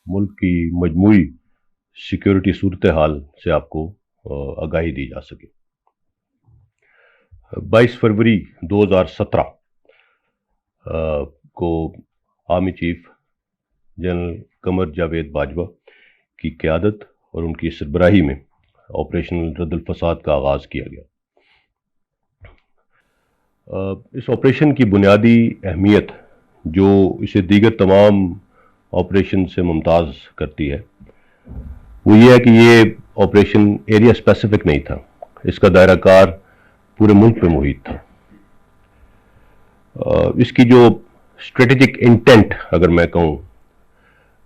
ملک کی مجموعی سیکیورٹی صورتحال سے آپ کو آگاہی دی جا سکے۔ 22 فروری 2017 کو army chief general Qamar Javed Bajwa کی قیادت اور ان کی سربراہی میں آپریشن رد الفساد کا آغاز کیا گیا۔ اس آپریشن کی بنیادی اہمیت جو اسے دیگر تمام آپریشن سے ممتاز کرتی ہے وہ یہ ہے کہ یہ آپریشن ایریا اسپیسیفک نہیں تھا، اس کا دائرہ کار پورے ملک پہ محیط تھا۔ اس کی جو اسٹریٹجک انٹینٹ، اگر میں کہوں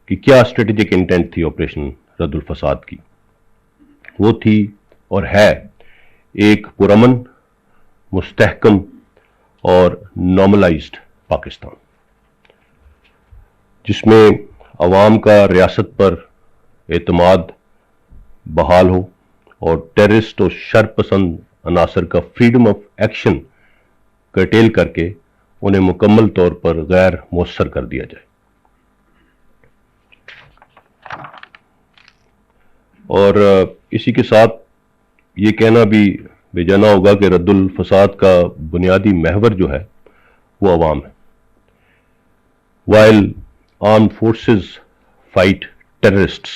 کہ کیا اسٹریٹجک انٹینٹ تھی آپریشن رد الفساد کی، وہ تھی اور ہے ایک پرامن، مستحکم اور نارملائزڈ پاکستان، جس میں عوام کا ریاست پر اعتماد بحال ہو اور ٹیررسٹ اور شر پسند عناصر کا فریڈم آف ایکشن کرٹیل کر کے انہیں مکمل طور پر غیر مؤثر کر دیا جائے۔ اور اسی کے ساتھ یہ کہنا بھی بے جانا ہوگا کہ رد الفساد کا بنیادی محور جو ہے وہ عوام ہے۔ While armed forces fight terrorists,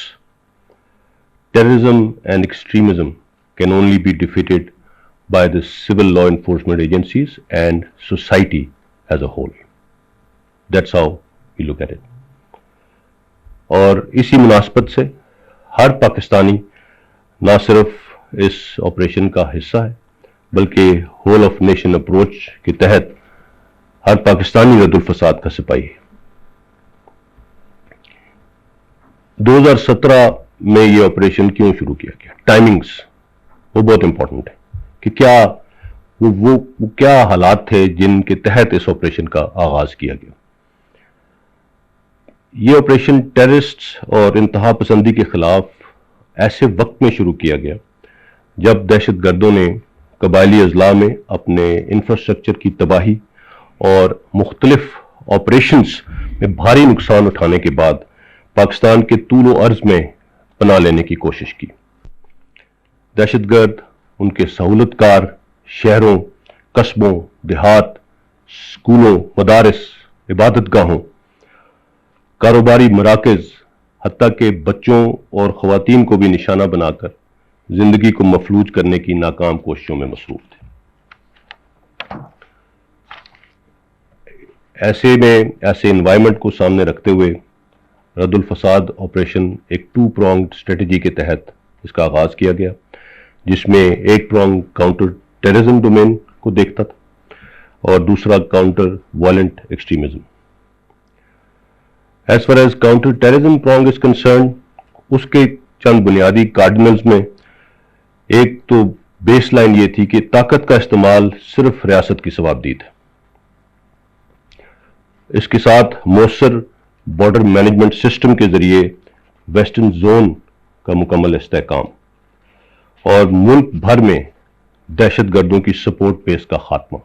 terrorism and extremism can only be defeated by the civil law enforcement agencies and society as a whole. That's how we look at it. اور اسی مناسبت سے ہر پاکستانی نہ صرف اس آپریشن کا حصہ ہے بلکہ ہول آف نیشن اپروچ کے تحت ہر پاکستانی رد الفساد کا سپاہی ہے۔ 2017 میں یہ آپریشن کیوں شروع کیا گیا؟ ٹائمنگز وہ بہت امپورٹنٹ ہے کہ کیا وہ کیا حالات تھے جن کے تحت اس آپریشن کا آغاز کیا گیا۔ یہ آپریشن ٹیررسٹس اور انتہا پسندی کے خلاف ایسے وقت میں شروع کیا گیا جب دہشت گردوں نے قبائلی اضلاع میں اپنے انفراسٹرکچر کی تباہی اور مختلف آپریشنز میں بھاری نقصان اٹھانے کے بعد پاکستان کے طول و عرض میں پناہ لینے کی کوشش کی۔ دہشت گرد ان کے سہولت کار شہروں، قصبوں، دیہات، اسکولوں، مدارس، عبادت گاہوں، کاروباری مراکز، حتیٰ کہ بچوں اور خواتین کو بھی نشانہ بنا کر زندگی کو مفلوج کرنے کی ناکام کوششوں میں مصروف تھے۔ ایسے انوائرمنٹ کو سامنے رکھتے ہوئے رد الفساد آپریشن ایک 2 pronged اسٹریٹجی کے تحت اس کا آغاز کیا گیا، جس میں ایک پرونگ کاؤنٹر ٹیررزم ڈومین کو دیکھتا تھا اور دوسرا counter violent extremism. As far as counter terrorism prong is concerned, اس کے چند بنیادی کارڈنلز میں ایک تو بیس لائن یہ تھی کہ طاقت کا استعمال صرف ریاست کی صوابدید ہے، اس کے ساتھ مؤثر بارڈر مینجمنٹ سسٹم کے ذریعے ویسٹرن زون کا مکمل استحکام اور ملک بھر میں دہشت گردوں کی سپورٹ بیس کا خاتمہ،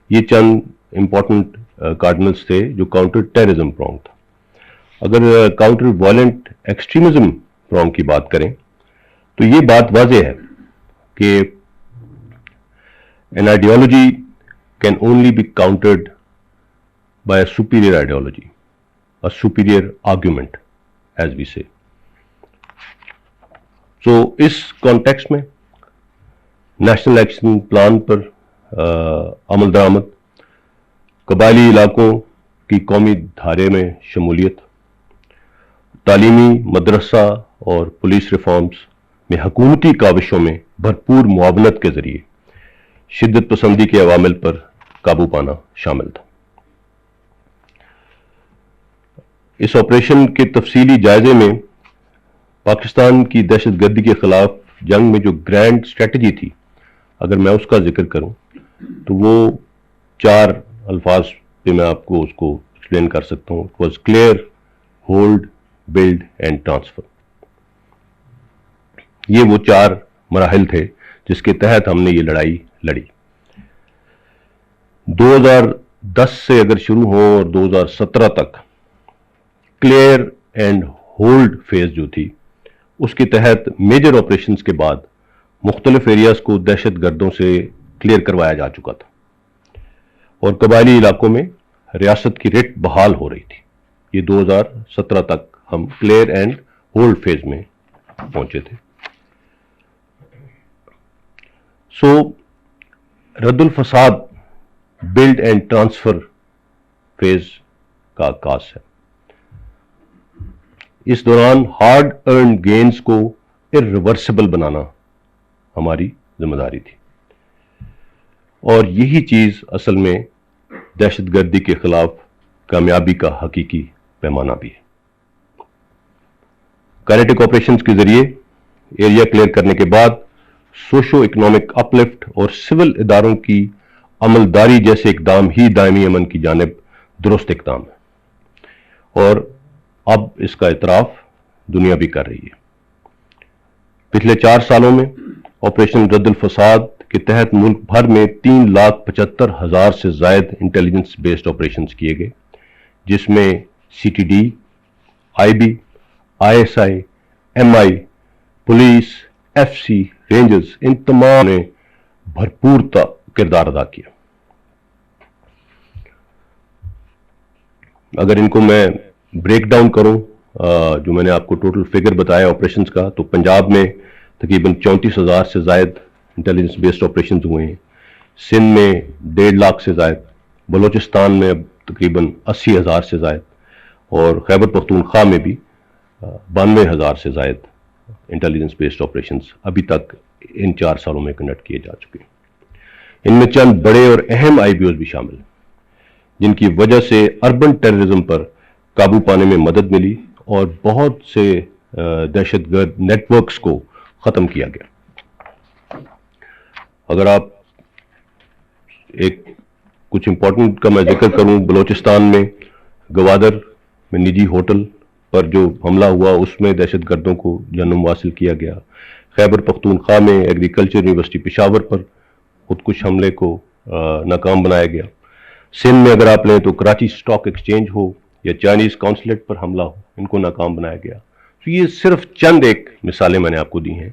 یہ چند امپورٹنٹ کارڈنلز تھے جو کاؤنٹر ٹیررزم پرونگ تھا۔ اگر کاؤنٹر وائلنٹ ایکسٹریمزم پرونگ کی بات کریں تو یہ بات واضح ہے کہ an ideology can only be countered by a superior ideology, a superior argument, as we say. So اس کانٹیکسٹ میں نیشنل ایکشن پلان پر عمل درآمد، قبائلی علاقوں کی قومی دھارے میں شمولیت، تعلیمی، مدرسہ اور پولیس ریفارمز میں حکومتی کاوشوں میں بھرپور معاونت کے ذریعے شدت پسندی کے عوامل پر قابو پانا شامل تھا۔ اس آپریشن کے تفصیلی جائزے میں پاکستان کی دہشت گردی کے خلاف جنگ میں جو گرینڈ اسٹریٹجی تھی، اگر میں اس کا ذکر کروں تو وہ 4 الفاظ پہ میں آپ کو اس کو ایکسپلین کر سکتا ہوں۔ It was clear, hold, build and transfer. یہ وہ 4 مراحل تھے جس کے تحت ہم نے یہ لڑائی لڑی۔ 2010 سے اگر شروع ہو اور 2017 تک کلیئر اینڈ ہولڈ فیز جو تھی اس کے تحت میجر آپریشنز کے بعد مختلف ایریاز کو دہشت گردوں سے کلیئر کروایا جا چکا تھا اور قبائلی علاقوں میں ریاست کی رٹ بحال ہو رہی تھی. یہ 2017 تک ہم کلیئر اینڈ ہولڈ فیز میں پہنچے تھے. سو رد الفساد بلڈ اینڈ ٹرانسفر فیز کا آغاز ہے. اس دوران ہارڈ ارنڈ گینز کو irreversible بنانا ہماری ذمہ داری تھی اور یہی چیز اصل میں دہشت گردی کے خلاف کامیابی کا حقیقی پیمانہ بھی ہے. کائنیٹک آپریشنز کے ذریعے ایریا کلیئر کرنے کے بعد سوشو اکنامک اپلفٹ اور سول اداروں کی عملداری جیسے اقدام ہی دائمی امن کی جانب درست اقدام ہے اور اب اس کا اعتراف دنیا بھی کر رہی ہے. پچھلے 4 سالوں میں آپریشن رد الفساد کے تحت ملک بھر میں 3,75,000 سے زائد انٹیلیجنس بیسڈ آپریشنز کیے گئے جس میں C T D, I B, I S I, M I, police, F C, rangers ان تمام نے بھرپور کردار ادا کیا. اگر ان کو میں بریک ڈاؤن کروں جو میں نے آپ کو ٹوٹل فگر بتایا آپریشنز کا تو پنجاب میں تقریباً 34,000 سے زائد انٹیلیجنس بیسڈ آپریشنز ہوئے ہیں، سندھ میں 1.5 لاکھ سے زائد، بلوچستان میں اب تقریباً 80,000 سے زائد اور خیبر پختونخوا میں بھی 92,000 سے زائد انٹیلیجنس بیسڈ آپریشنز ابھی تک ان 4 سالوں میں کنڈکٹ کیے جا چکے ہیں. ان میں چند بڑے اور اہم آئی بی اوز بھی شامل ہیں جن کی وجہ سے اربن ٹیررزم پر قابو پانے میں مدد ملی اور بہت سے دہشت گرد نیٹ ورکس کو ختم کیا گیا. اگر آپ کچھ امپورٹنٹ کا میں ذکر کروں، بلوچستان میں گوادر میں نجی ہوٹل پر جو حملہ ہوا اس میں دہشت گردوں کو جنم حاصل کیا گیا. خیبر پختونخوا میں ایگریکلچر یونیورسٹی پشاور پر خودکش حملے کو ناکام بنایا گیا. سندھ میں اگر آپ لیں تو کراچی سٹاک ایکسچینج ہو یا چائنیز کانسلیٹ پر حملہ ہو، ان کو ناکام بنایا گیا. تو یہ صرف چند ایک مثالیں میں نے آپ کو دی ہیں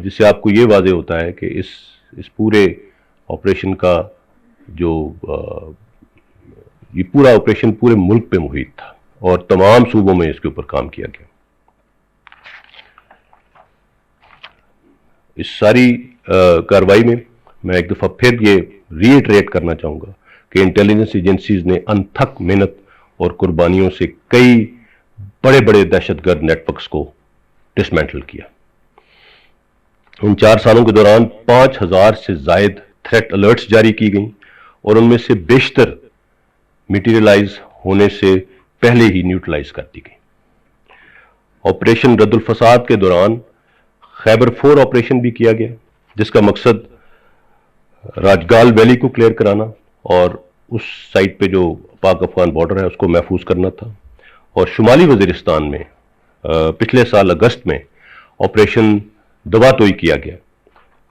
جس سے آپ کو یہ واضح ہوتا ہے کہ اس پورے آپریشن کا جو یہ پورا آپریشن پورے ملک پہ محیط تھا اور تمام صوبوں میں اس کے اوپر کام کیا گیا. اس ساری کارروائی میں میں ایک دفعہ پھر یہ ری ایٹریٹ کرنا چاہوں گا کہ انٹیلیجنس ایجنسیز نے انتھک محنت اور قربانیوں سے کئی بڑے بڑے دہشت گرد نیٹ ورکس کو ڈسمینٹل کیا. ان 4 سالوں کے دوران 5,000 سے زائد تھریٹ الرٹس جاری کی گئیں اور ان میں سے بیشتر میٹیریلائز ہونے سے پہلے ہی نیوٹرلائز کر دی گئی. آپریشن رد الفساد کے دوران خیبر 4 آپریشن بھی کیا گیا جس کا مقصد راجگال ویلی کو کلیئر کرانا اور اس سائٹ پہ جو پاک افغان بارڈر ہے اس کو محفوظ کرنا تھا. اور شمالی وزیرستان میں پچھلے سال اگست میں آپریشن دوا توئی کیا گیا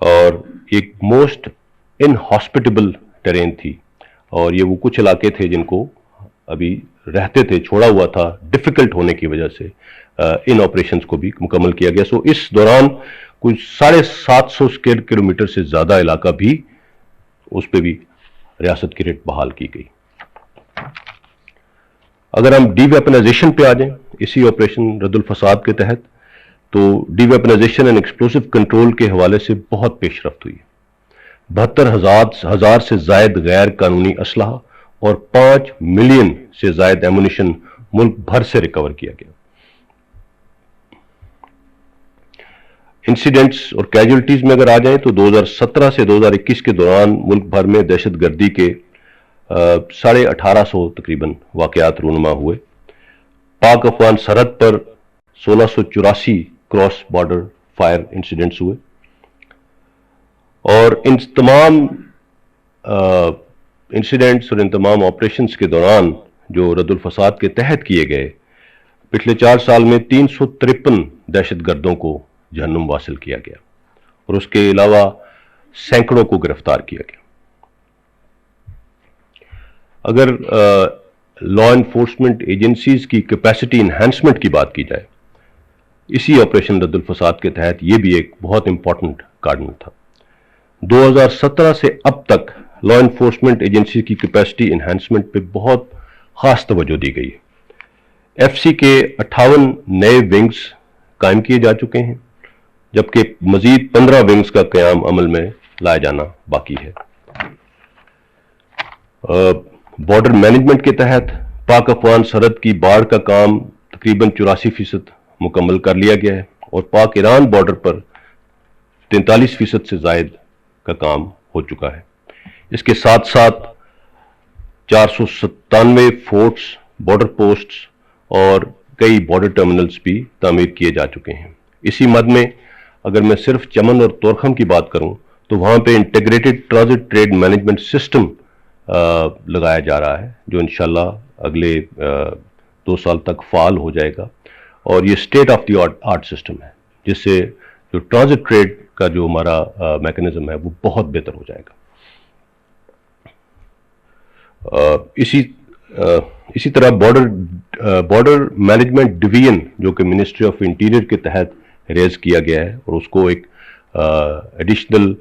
اور ایک موسٹ انہاسپٹیبل ٹرین تھی اور یہ وہ کچھ علاقے تھے جن کو ابھی رہتے تھے چھوڑا ہوا تھا ڈیفیکلٹ ہونے کی وجہ سے ان آپریشنز کو بھی مکمل کیا گیا. سو اس دوران کچھ 750 اسکوائر کلومیٹر سے زیادہ علاقہ بھی اس پہ بھی ریاست کی ریٹ بحال کی گئی. اگر ہم ڈی ویپنائزیشن پہ آ جائیں اسی آپریشن رد الفساد کے تحت تو ڈی ویپنائزیشن اینڈ ایکسپلوسیو کنٹرول کے حوالے سے بہت پیش رفت ہوئی. 72,000 سے زائد غیر قانونی اسلحہ اور 5 ملین سے زائد ایمونیشن ملک بھر سے ریکور کیا گیا. انسیڈنٹس اور کیجولٹیز میں اگر آ جائیں تو 2017 سے 2021 کے دوران ملک بھر میں دہشت گردی کے 1850 تقریباً واقعات رونما ہوئے. پاک افغان سرحد پر 1684 کراس بارڈر فائر انسیڈنٹس ہوئے اور ان تمام انسیڈنٹس اور ان تمام آپریشنز کے دوران جو رد الفساد کے تحت کیے گئے پچھلے 4 سال میں 353 دہشت گردوں کو جہنم حاصل کیا گیا اور اس کے علاوہ سینکڑوں کو گرفتار کیا گیا. اگر لا انفورسمنٹ ایجنسیز کی کیپیسٹی انہینسمنٹ کی بات کی جائے، اسی آپریشن رد الفساد کے تحت یہ بھی ایک بہت امپورٹنٹ کارڈن تھا۔ 2017 سے اب تک لا انفورسمنٹ ایجنسی کی کیپیسٹی انہینسمنٹ پہ بہت خاص توجہ دی گئی ہے۔ ایف سی کے 58 نئے ونگز قائم کیے جا چکے ہیں، جبکہ مزید 15 ونگز کا قیام عمل میں لایا جانا باقی ہے۔ بارڈر مینجمنٹ کے تحت پاک افغان سرحد کی باڑ کا کام تقریباً 84% مکمل کر لیا گیا ہے، اور پاک ایران بارڈر پر 43% سے زائد کا کام ہو چکا ہے۔ اس کے ساتھ ساتھ 497 فورٹس، بارڈر پوسٹس اور کئی بارڈر ٹرمینلز بھی تعمیر کیے جا چکے ہیں۔ اسی مد میں اگر میں صرف چمن اور تورخم کی بات کروں تو وہاں پہ integrated transit trade management system لگایا جا رہا ہے، جو انشاءاللہ اگلے 2 سال تک فعال ہو جائے گا، اور یہ state of the art system ہے، جس سے جو ٹرانزٹ ٹریڈ کا جو ہمارا میکنزم ہے وہ بہت بہتر ہو جائے گا۔ اسی طرح بارڈر مینجمنٹ ڈویژن جو کہ منسٹری آف انٹیریئر کے تحت ریز کیا گیا ہے، اور اس کو ایک ایڈیشنل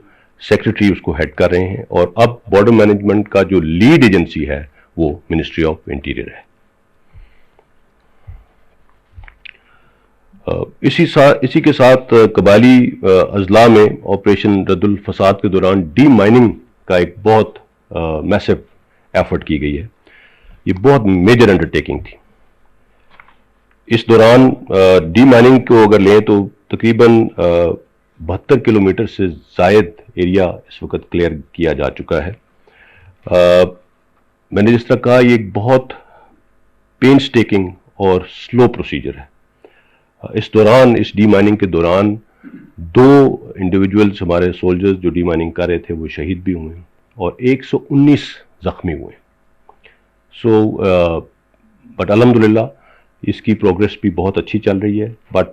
سیکرٹری اس کو ہیڈ کر رہے ہیں، اور اب بارڈر مینجمنٹ کا جو لیڈ ایجنسی ہے وہ منسٹری آف انٹیریئر ہے۔ اسی کے ساتھ قبائلی اضلاع میں آپریشن رد الفساد کے دوران ڈی مائننگ کا ایک بہت میسو ایفرٹ کی گئی ہے۔ یہ بہت میجر انڈرٹیکنگ تھی۔ اس دوران ڈی مائننگ کو اگر لیں تو تقریباً 72 کلومیٹر سے زائد ایریا اس وقت کلیئر کیا جا چکا ہے۔ میں نے جس طرح کہا یہ ایک بہت پینس ٹیکنگ اور سلو پروسیجر ہے۔ اس دوران، اس ڈی مائننگ کے دوران 2 انڈیویجولز ہمارے سولجرز جو ڈی مائننگ کر رہے تھے وہ شہید بھی ہوئے ہیں، اور 119 زخمی ہوئے ہیں۔ بٹ الحمدللہ اس کی پروگریس بھی بہت اچھی چل رہی ہے، بٹ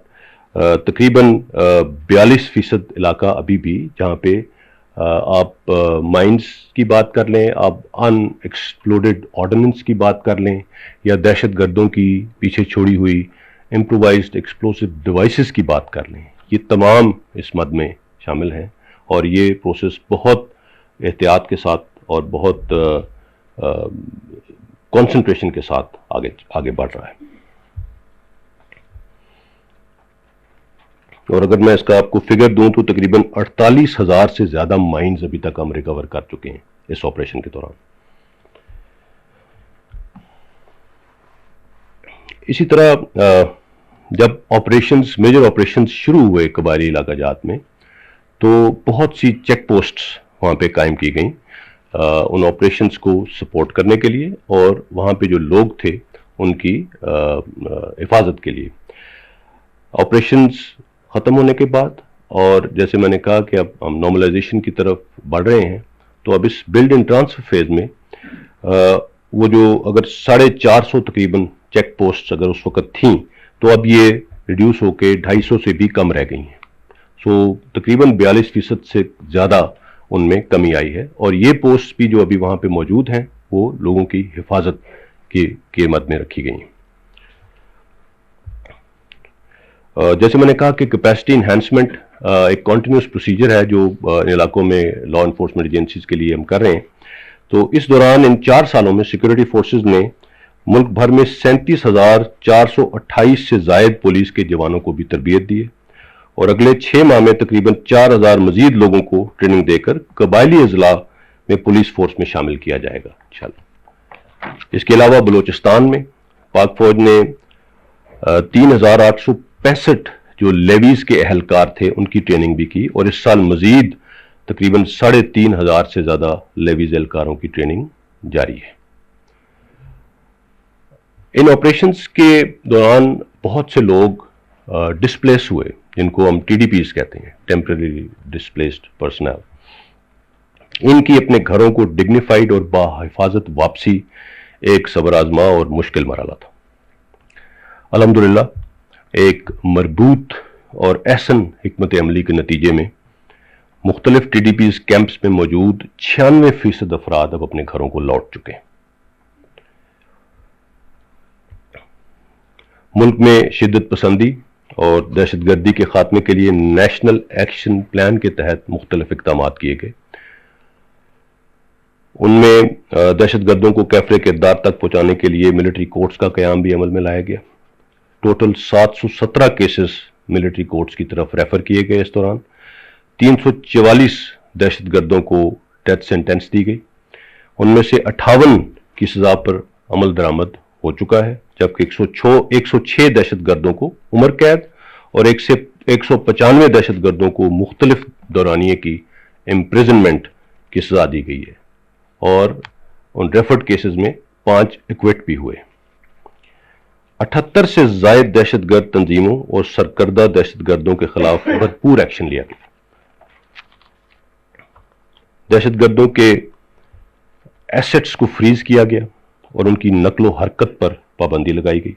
تقریباً 42% علاقہ ابھی بھی جہاں پہ آپ مائنز کی بات کر لیں، آپ ان ایکسپلوڈڈ آرڈیننس کی بات کر لیں، یا دہشت گردوں کی پیچھے چھوڑی ہوئی امپرووائزڈ ایکسپلوسو ڈیوائسز کی بات کر لیں، یہ تمام اس مد میں شامل ہیں، اور یہ پروسیس بہت احتیاط کے ساتھ اور بہت کنسنٹریشن کے ساتھ آگے بڑھ رہا ہے۔ اور اگر میں اس کا آپ کو فگر دوں تو تقریباً 48,000 سے زیادہ مائنز ابھی تک ہم ریکور کر چکے ہیں اس آپریشن کے دوران۔ اسی طرح جب میجر آپریشنز شروع ہوئے قبائلی علاقہ جات میں، تو بہت سی چیک پوسٹس وہاں پہ قائم کی گئیں ان آپریشنز کو سپورٹ کرنے کے لیے، اور وہاں پہ جو لوگ تھے ان کی حفاظت کے لیے۔ آپریشنز ختم ہونے کے بعد، اور جیسے میں نے کہا کہ اب ہم نارملائزیشن کی طرف بڑھ رہے ہیں، تو اب اس بلڈ اینڈ ٹرانسفر فیز میں وہ جو اگر 450 تقریباً چیک پوسٹ اگر اس وقت تھیں، تو اب یہ ریڈیوس ہو کے 250 سے بھی کم رہ گئی ہیں۔ تقریباً 42% سے زیادہ ان میں کمی آئی ہے، اور یہ پوسٹ بھی جو ابھی وہاں پہ موجود ہیں وہ لوگوں کی حفاظت کے مد میں رکھی گئی ہیں۔ جیسے میں نے کہا کہ کیپیسٹی انہینسمنٹ ایک کنٹینیوس پروسیجر ہے جو ان علاقوں میں لا انفورسمنٹ ایجنسیز کے لیے ہم کر رہے ہیں۔ تو اس دوران ان 4 سالوں میں سیکورٹی فورسز نے ملک بھر میں 37,428 سے زائد پولیس کے جوانوں کو بھی تربیت دی ہے، اور اگلے 6 ماہ میں تقریباً 4,000 مزید لوگوں کو ٹریننگ دے کر قبائلی اضلاع میں پولیس فورس میں شامل کیا جائے گا انشاءاللہ۔ اس کے علاوہ بلوچستان میں پاک فوج نے 3,865 جو لیویز کے اہلکار تھے ان کی ٹریننگ بھی کی، اور اس سال مزید تقریباً 3,500 سے زیادہ لیویز اہلکاروں کی ٹریننگ جاری ہے۔ ان آپریشنز کے دوران بہت سے لوگ ڈسپلیس ہوئے، جن کو ہم ٹی ڈی پیز کہتے ہیں، ٹیمپرری ڈسپلیسڈ پرسنل۔ ان کی اپنے گھروں کو ڈگنیفائڈ اور باحفاظت واپسی ایک صبر آزما اور مشکل مرحلہ تھا۔ الحمدللہ ایک مربوط اور احسن حکمت عملی کے نتیجے میں مختلف ٹی ڈی پیز کیمپس میں موجود 96% افراد اب اپنے گھروں کو لوٹ چکے ہیں۔ ملک میں شدت پسندی اور دہشت گردی کے خاتمے کے لیے نیشنل ایکشن پلان کے تحت مختلف اقدامات کیے گئے. ان میں دہشت گردوں کو کیفر کردار تک پہنچانے کے لیے ملٹری کورٹس کا قیام بھی عمل میں لایا گیا. ٹوٹل 717 کیسز ملٹری کورٹس کی طرف ریفر کیے گئے. اس دوران 344 دہشت گردوں کو ڈیتھ سینٹنس دی گئی. ان میں سے 58 کی سزا پر عمل درآمد ہو چکا ہے، جبکہ 106 دہشت گردوں کو عمر قید اور 195 دہشت گردوں کو مختلف دورانیے کی امپریزنمنٹ کی سزا دی گئی ہے، اور ان ریفرڈ کیسز میں 5 ایکویٹ بھی ہوئے. 78 سے زائد دہشت گرد تنظیموں اور سرکردہ دہشت گردوں کے خلاف بھرپور ایکشن لیا گیا. دہشت گردوں کے ایسٹس کو فریز کیا گیا اور ان کی نقل و حرکت پر پابندی لگائی گئی.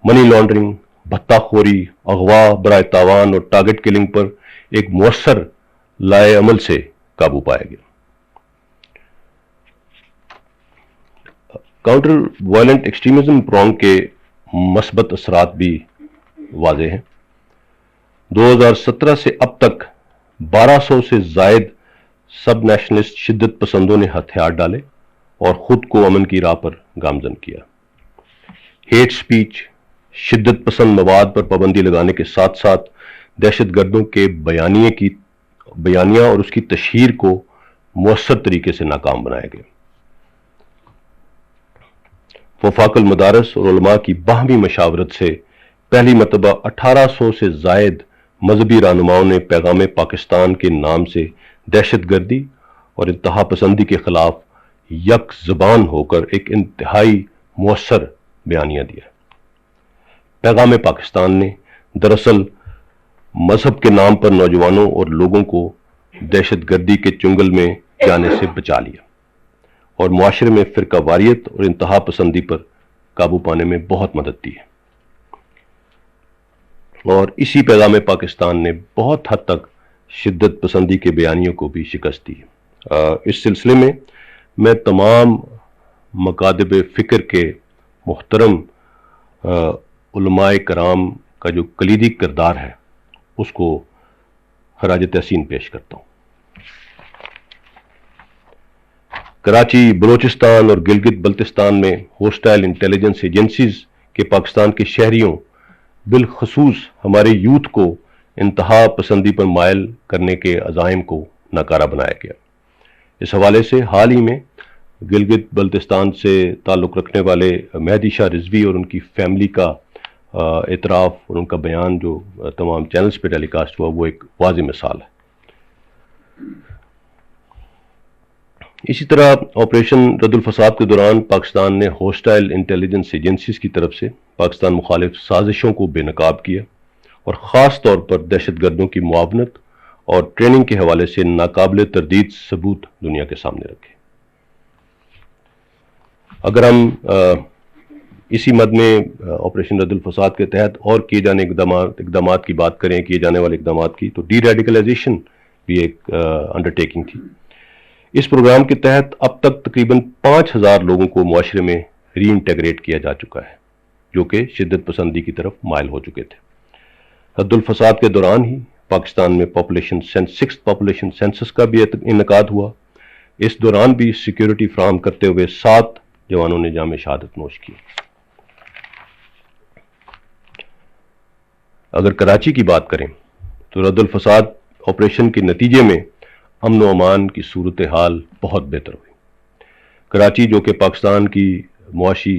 منی لانڈرنگ، بھتہ خوری، اغوا برائے تاوان اور ٹارگٹ کلنگ پر ایک مؤثر لائے عمل سے قابو پایا گیا. کاؤنٹر وائلنٹ ایکسٹریمزم پرونگ کے مثبت اثرات بھی واضح ہیں. 2017 سے اب تک 1200 سے زائد سب نیشنلسٹ شدت پسندوں نے ہتھیار ڈالے اور خود کو امن کی راہ پر گامزن کیا. ہیٹ سپیچ، شدت پسند مواد پر پابندی لگانے کے ساتھ ساتھ دہشت گردوں کے بیانیہ اور اس کی تشہیر کو مؤثر طریقے سے ناکام بنایا گیا. وفاق المدارس اور علماء کی باہمی مشاورت سے پہلی مرتبہ 1800 سے زائد مذہبی رہنماؤں نے پیغام پاکستان کے نام سے دہشت گردی اور انتہا پسندی کے خلاف یک زبان ہو کر ایک انتہائی مؤثر بیانیہ دیا. پیغام پاکستان نے دراصل مذہب کے نام پر نوجوانوں اور لوگوں کو دہشت گردی کے چنگل میں جانے سے بچا لیا اور معاشرے میں فرقہ واریت اور انتہا پسندی پر قابو پانے میں بہت مدد دی ہے. اور اسی پیغام پاکستان نے بہت حد تک شدت پسندی کے بیانیوں کو بھی شکست دی. اس سلسلے میں تمام مکاتب فکر کے محترم علماء کرام کا جو کلیدی کردار ہے اس کو خراج تحسین پیش کرتا ہوں. کراچی، بلوچستان اور گلگت بلتستان میں ہوسٹائل انٹیلیجنس ایجنسیز کے پاکستان کے شہریوں بالخصوص ہمارے یوتھ کو انتہا پسندی پر مائل کرنے کے عزائم کو ناکارہ بنایا گیا. اس حوالے سے حال ہی میں گلگت بلتستان سے تعلق رکھنے والے مہدی شاہ رضوی اور ان کی فیملی کا اعتراف اور ان کا بیان جو تمام چینلز پہ ٹیلی کاسٹ ہوا، وہ ایک واضح مثال ہے. اسی طرح آپریشن رد الفساد کے دوران پاکستان نے ہوسٹائل انٹیلیجنس ایجنسیز کی طرف سے پاکستان مخالف سازشوں کو بے نقاب کیا اور خاص طور پر دہشت گردوں کی معاونت اور ٹریننگ کے حوالے سے ناقابل تردید ثبوت دنیا کے سامنے رکھے. اگر ہم اسی مد میں آپریشن رد الفساد کے تحت اور کیے جانے اقدامات کی بات کریں، کیے جانے والے اقدامات کی، تو ڈی ریڈیکلائزیشن بھی ایک انڈرٹیکنگ تھی. اس پروگرام کے تحت اب تک تقریباً 5000 لوگوں کو معاشرے میں ری انٹیگریٹ کیا جا چکا ہے جو کہ شدت پسندی کی طرف مائل ہو چکے تھے. رد الفساد کے دوران ہی پاکستان میں سکس پاپولیشن سینسس کا بھی انعقاد ہوا. اس دوران بھی سیکیورٹی فراہم کرتے ہوئے 7 جوانوں نے جام شہادت نوش کی. اگر کراچی کی بات کریں تو رد الفساد آپریشن کے نتیجے میں امن و امان کی صورتحال بہت بہتر ہوئی. کراچی جو کہ پاکستان کی معاشی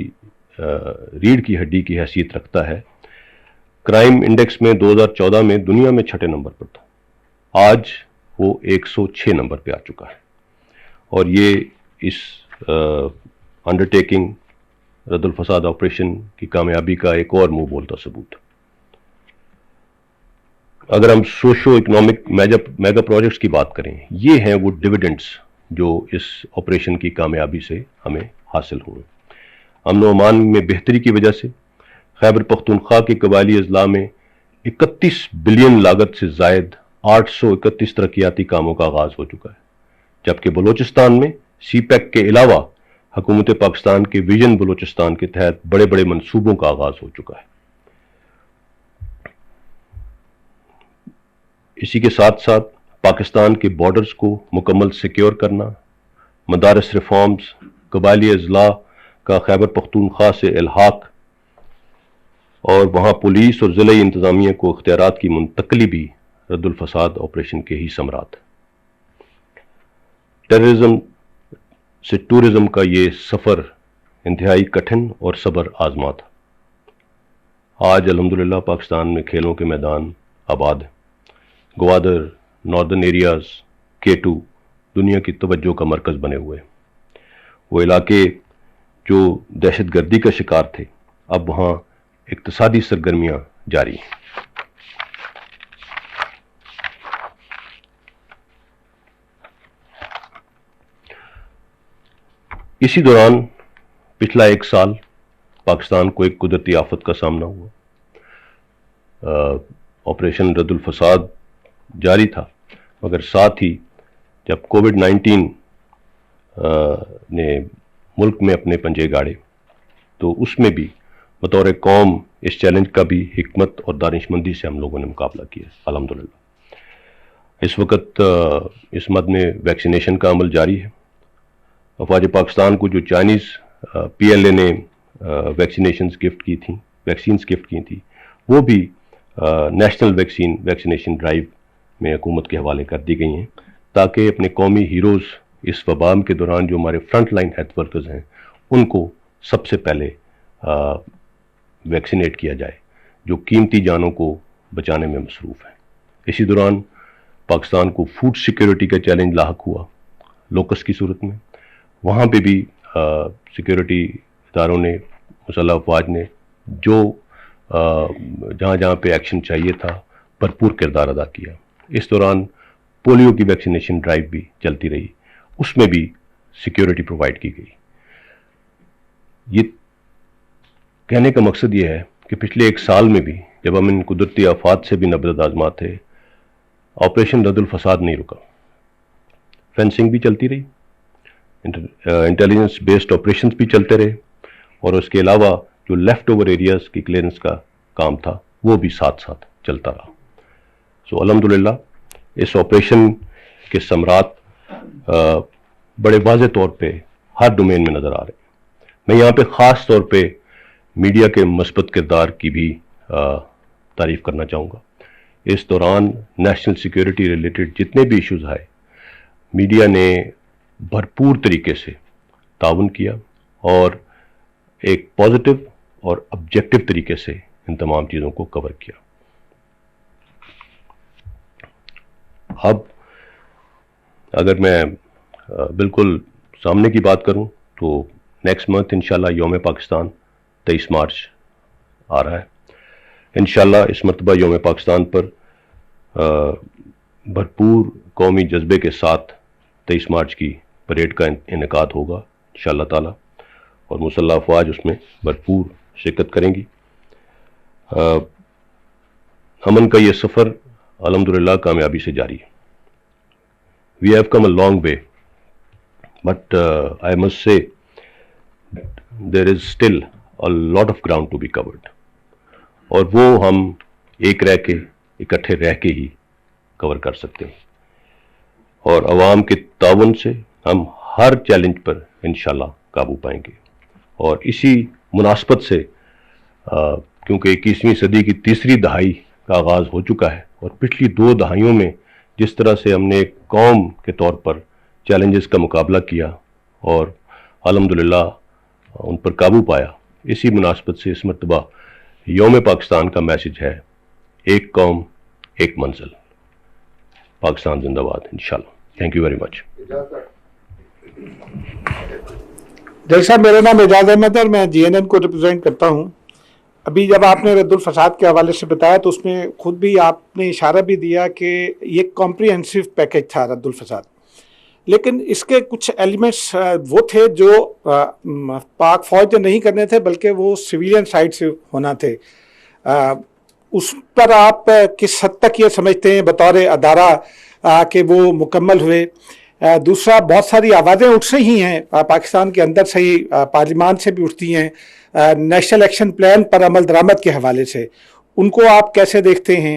ریڑھ کی ہڈی کی حیثیت رکھتا ہے، کرائم انڈیکس میں 2014 میں دنیا میں 6 نمبر پر تھا. آج وہ 106 نمبر پہ آ چکا ہے، اور یہ اس انڈرٹیکنگ رد الفساد آپریشن کی کامیابی کا ایک اور منہ بولتا ثبوت. اگر ہم سوشو اکنامک میگا پروجیکٹس کی بات کریں، یہ ہیں وہ ڈویڈنڈز جو اس آپریشن کی کامیابی سے ہمیں حاصل ہوئے. امن و امان میں بہتری کی وجہ سے خیبر پختونخوا کے قبائلی اضلاع میں 31 بلین لاگت سے زائد 831 ترقیاتی کاموں کا آغاز ہو چکا ہے، جبکہ بلوچستان میں سی پیک کے علاوہ حکومت پاکستان کے ویژن بلوچستان کے تحت بڑے بڑے منصوبوں کا آغاز ہو چکا ہے. اسی کے ساتھ ساتھ پاکستان کے بارڈرز کو مکمل سیکیور کرنا، مدارس ریفارمز، قبائلی اضلاع کا خیبر پختونخوا سے الحاق اور وہاں پولیس اور ضلعی انتظامیہ کو اختیارات کی منتقلی بھی رد الفساد آپریشن کے ہی ثمرات۔ ٹیررزم سے ٹورزم کا یہ سفر انتہائی کٹھن اور صبر آزما تھا۔ آج الحمدللہ پاکستان میں کھیلوں کے میدان آباد ہیں۔ گوادر، ناردرن ایریاز، K2 دنیا کی توجہ کا مرکز بنے ہوئے ہیں۔ وہ علاقے جو دہشت گردی کا شکار تھے، اب وہاں اقتصادی سرگرمیاں جاری ہیں۔ اسی دوران پچھلا ایک سال پاکستان کو ایک قدرتی آفت کا سامنا ہوا۔ آپریشن رد الفساد جاری تھا، مگر ساتھ ہی جب کووڈ-19 نے ملک میں اپنے پنجے گاڑے تو اس میں بھی بطور قوم اس چیلنج کا بھی حکمت اور دانشمندی سے ہم لوگوں نے مقابلہ کیا الحمدللہ۔ اس وقت اس مد میں ویکسینیشن کا عمل جاری ہے۔ افواج پاکستان کو جو چائنیز PLA نے ویکسینیشنز گفٹ کی تھیں وہ بھی نیشنل ویکسینیشن ڈرائیو میں حکومت کے حوالے کر دی گئی ہیں، تاکہ اپنے قومی ہیروز اس وبا کے دوران جو ہمارے فرنٹ لائن ہیلتھ ورکرز ہیں ان کو سب سے پہلے ویکسینیٹ کیا جائے، جو قیمتی جانوں کو بچانے میں مصروف ہیں۔ اسی دوران پاکستان کو فوڈ سیکیورٹی کا چیلنج لاحق ہوا لوکس کی صورت میں۔ وہاں پہ بھی سیکیورٹی اداروں نے، مسلح افواج نے جو جہاں جہاں پہ ایکشن چاہیے تھا بھرپور کردار ادا کیا۔ اس دوران پولیو کی ویکسینیشن ڈرائیو بھی چلتی رہی، اس میں بھی سیکیورٹی پرووائڈ کی گئی۔ یہ کہنے کا مقصد یہ ہے کہ پچھلے ایک سال میں بھی جب ہم ان قدرتی آفات سے بھی نبرد آزما تھے، آپریشن رد الفساد نہیں رکا، فینسنگ بھی چلتی رہی، انٹیلیجنس بیسڈ آپریشنز بھی چلتے رہے، اور اس کے علاوہ جو لیفٹ اوور ایریاز کی کلیئرنس کا کام تھا وہ بھی ساتھ ساتھ چلتا رہا۔ الحمدللہ اس آپریشن کے ثمرات بڑے واضح طور پہ ہر ڈومین میں نظر آ رہے ہیں۔ میں یہاں پہ خاص طور پہ میڈیا کے مثبت کردار کی بھی تعریف کرنا چاہوں گا۔ اس دوران نیشنل سیکیورٹی ریلیٹڈ جتنے بھی ایشوز آئے، میڈیا نے بھرپور طریقے سے تعاون کیا اور ایک پازیٹیو اور آبجیکٹو طریقے سے ان تمام چیزوں کو کور کیا۔ اب اگر میں بالکل سامنے کی بات کروں تو نیکسٹ منتھ انشاءاللہ یوم پاکستان 23 مارچ آ رہا ہے۔ انشاءاللہ اس مرتبہ یوم پاکستان پر بھرپور قومی جذبے کے ساتھ 23 مارچ کی پریڈ کا انعقاد ہوگا انشاءاللہ تعالی، اور مسلح افواج اس میں بھرپور شرکت کریں گی۔ امن کا یہ سفر الحمدللہ کامیابی سے جاری ہے۔ We have come a long way, but I must say there is still a lot of ground to be covered، اور وہ ہم ایک رہ کے اکٹھے رہ کے ہی کور کر سکتے ہیں، اور عوام کے تعاون سے ہم ہر چیلنج پر انشاءاللہ قابو پائیں گے۔ اور اسی مناسبت سے کیونکہ 21ویں صدی کی تیسری دہائی کا آغاز ہو چکا ہے، اور پچھلی 2 دہائیوں میں جس طرح سے ہم نے ایک قوم کے طور پر چیلنجز کا مقابلہ کیا اور الحمدللہ ان پر قابو پایا، اسی مناسبت سے اس مرتبہ یوم پاکستان کا میسج ہے، ایک قوم ایک منزل۔ پاکستان زندہ باد انشاءاللہ۔ Thank you very much. جی صاحب، میرا نام اعجاز احمد ہے اور میں GNN کو ریپرزینٹ کرتا ہوں۔ ابھی جب آپ نے رد الفساد کے حوالے سے بتایا تو اس میں خود بھی آپ نے اشارہ بھی دیا کہ یہ کمپریہنسو پیکج تھا رد الفساد، لیکن اس کے کچھ ایلیمنٹس وہ تھے جو پاک فوج نے نہیں کرنے تھے، بلکہ وہ سویلین سائڈ سے ہونا تھے۔ اس پر آپ کس حد تک یہ سمجھتے ہیں بطور ادارہ کہ وہ مکمل ہوئے؟ دوسرا، بہت ساری آوازیں اٹھ رہی ہیں پاکستان کے اندر سے ہی، پارلیمان سے بھی اٹھتی ہیں، نیشنل ایکشن پلان پر عمل درآمد کے حوالے سے، ان کو آپ کیسے دیکھتے ہیں؟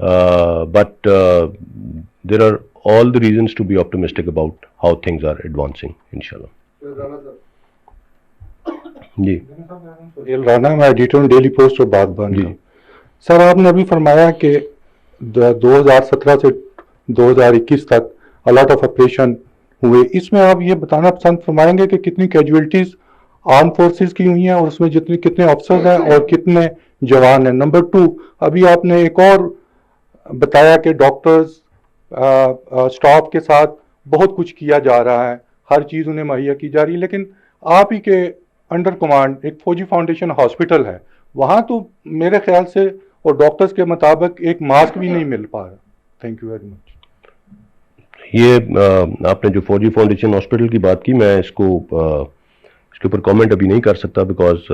but there are all the reasons to be optimistic about how things are advancing, inshallah. جی سہیل رانا، میں ایڈیٹر ہوں ڈیلی پوسٹ اور باغبان جی کا. سر آپ نے ابھی فرمایا کہ 2017 سے 2021 تک الاٹ آف آپریشن ہوئے. اس میں آپ یہ بتانا پسند فرمائیں گے کہ کتنی کیجویلٹیز آرم فورسز کی ہوئی ہیں اور اس میں کتنے آفیسرز ہیں اور کتنے جوان ہیں. نمبر 2، ابھی آپ نے ایک اور بتایا کہ ڈاکٹرز اسٹاف کے ساتھ بہت کچھ کیا جا رہا ہے، ہر چیز انہیں مہیا کی جا رہی ہے، لیکن آپ ہی کے انڈر کمانڈ ایک فوجی فاؤنڈیشن ہاسپٹل ہے، وہاں تو میرے خیال سے اور ڈاکٹرز کے مطابق ایک ماسک بھی نہیں مل پا رہا. تھینک یو ویری مچ. یہ آپ نے جو فوجی فاؤنڈیشن ہاسپٹل کی بات کی، میں اس کے اوپر کامنٹ ابھی نہیں کر سکتا بیکاز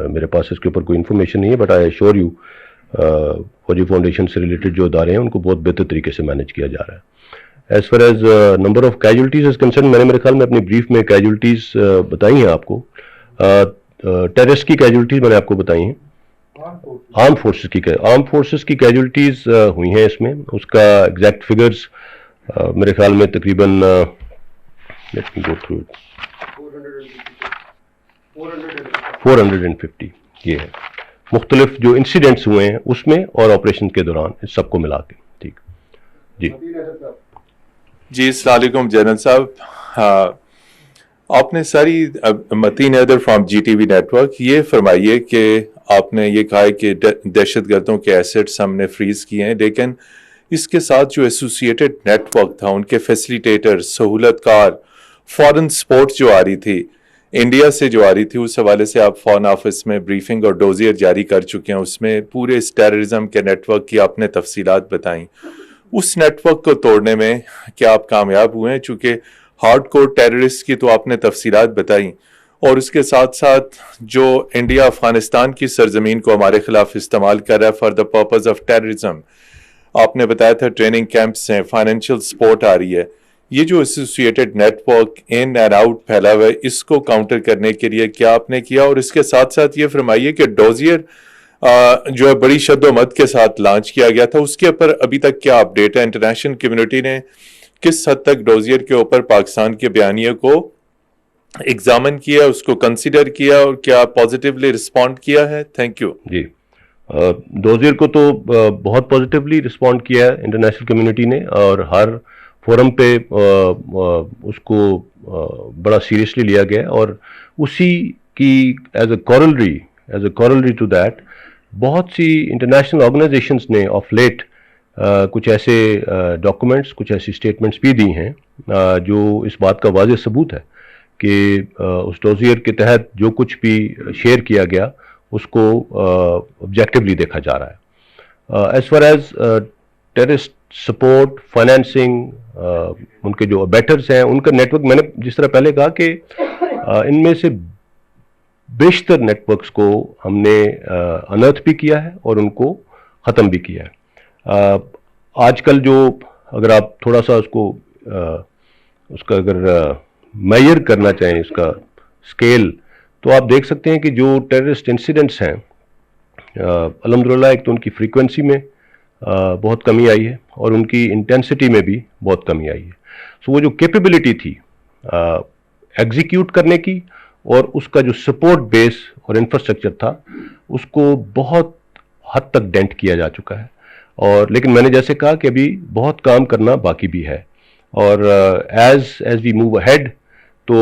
میرے پاس اس کے اوپر کوئی انفارمیشن نہیں ہے. بٹ آئی ایشور یو فوجی فاؤنڈیشن سے ریلیٹڈ جو ادارے ہیں ان کو بہت بہتر طریقے سے مینیج کیا جا رہا ہے. As far as number of casualties is concern, میں نے میرے خیال میں اپنی بریف میں کیجولٹیز بتائی ہیں آپ کو. ٹیررسٹ کی کیجولٹیز میں نے آپ کو بتائی ہیں. آرم فورسز کی کیجولٹیز ہوئی ہیں اس میں. اس کا ایگزیکٹ فگرز میرے خیال میں تقریباً 450 یہ ہے. مختلف جو انسیڈنٹس ہوئے ہیں اس میں اور آپریشن کے دوران اس سب کو ملا کے. ٹھیک جی. جی السلام علیکم جنرل صاحب. آپ نے ساری Mateen Haider from G T V network, یہ فرمائیے کہ آپ نے یہ کہا ہے کہ دہشت گردوں کے ایسٹس ہم نے فریز کیے ہیں، لیکن اس کے ساتھ جو ایسوسیٹڈ نیٹ ورک تھا، ان کے فیسیلیٹیٹر، سہولت کار، فارن سپورٹ جو آ رہی تھی انڈیا سے جو آ رہی تھی، اس حوالے سے آپ فارن آفس میں بریفنگ اور ڈوزیئر جاری کر چکے ہیں. اس میں پورے اس ٹیررزم کے نیٹ ورک کی آپ نے تفصیلات بتائیں. اس نیٹ ورک کو توڑنے میں کیا آپ کامیاب ہوئے ہیں؟ چونکہ ہارڈ کور ٹیررسٹ کی تو آپ نے تفصیلات بتائیں، اور اس کے ساتھ ساتھ جو انڈیا افغانستان کی سرزمین کو ہمارے خلاف استعمال کر رہا ہے for the purpose of terrorism, آپ نے بتایا تھا ٹریننگ کیمپس ہیں، فائنینشیل سپورٹ آ رہی ہے. یہ جو associated network in and out پھیلا ہوا ہے، اس کو کاؤنٹر کرنے کے لیے کیا آپ نے کیا؟ اور اس کے ساتھ ساتھ یہ فرمائیے کہ ڈوزیئر جو ہے بڑی شد و مت کے ساتھ لانچ کیا گیا تھا، اس کے اوپر ابھی تک کیا اپڈیٹ ہے؟ انٹرنیشنل کمیونٹی نے کس حد تک ڈوزیئر کے اوپر پاکستان کے بیانیے کو ایگزامن کیا، اس کو کنسیڈر کیا، اور کیا پازیٹیولی رسپونڈ کیا ہے؟ Thank you. جی ڈوزیئر کو تو بہت پازیٹیولی رسپونڈ کیا ہے انٹرنیشنل کمیونٹی نے، اور ہر فورم پہ اس کو بڑا سیریسلی لیا گیا، اور اسی کی as a corollary to that بہت سی انٹرنیشنل آرگنائزیشنز نے آف لیٹ کچھ ایسے ڈاکومنٹس، کچھ ایسی اسٹیٹمنٹس بھی دی ہیں جو اس بات کا واضح ثبوت ہے کہ اس ڈوزیئر کے تحت جو کچھ بھی شیئر کیا گیا اس کو آبجیکٹیولی دیکھا جا رہا ہے. As far as terrorist support, financing, ان کے جو بیٹرز ہیں ان کا نیٹ ورک، میں نے جس طرح پہلے کہا کہ ان میں سے بیشتر نیٹ ورکس کو ہم نے انرتھ بھی کیا ہے اور ان کو ختم بھی کیا ہے. آج کل جو اگر آپ تھوڑا سا اس کا اگر میئر کرنا چاہیں اس کا اسکیل، تو آپ دیکھ سکتے ہیں کہ جو ٹیررسٹ انسیڈنٹس ہیں الحمدللہ ایک تو ان کی فریکوینسی میں بہت کمی آئی ہے اور ان کی انٹینسٹی میں بھی بہت کمی آئی ہے. سو وہ جو کیپیبلٹی تھی ایگزیکیوٹ کرنے کی اور اس کا جو سپورٹ بیس اور انفراسٹرکچر تھا اس کو بہت حد تک ڈینٹ کیا جا چکا ہے. اور لیکن میں نے جیسے کہا کہ ابھی بہت کام کرنا باقی بھی ہے، اور ایز وی موو اہیڈ تو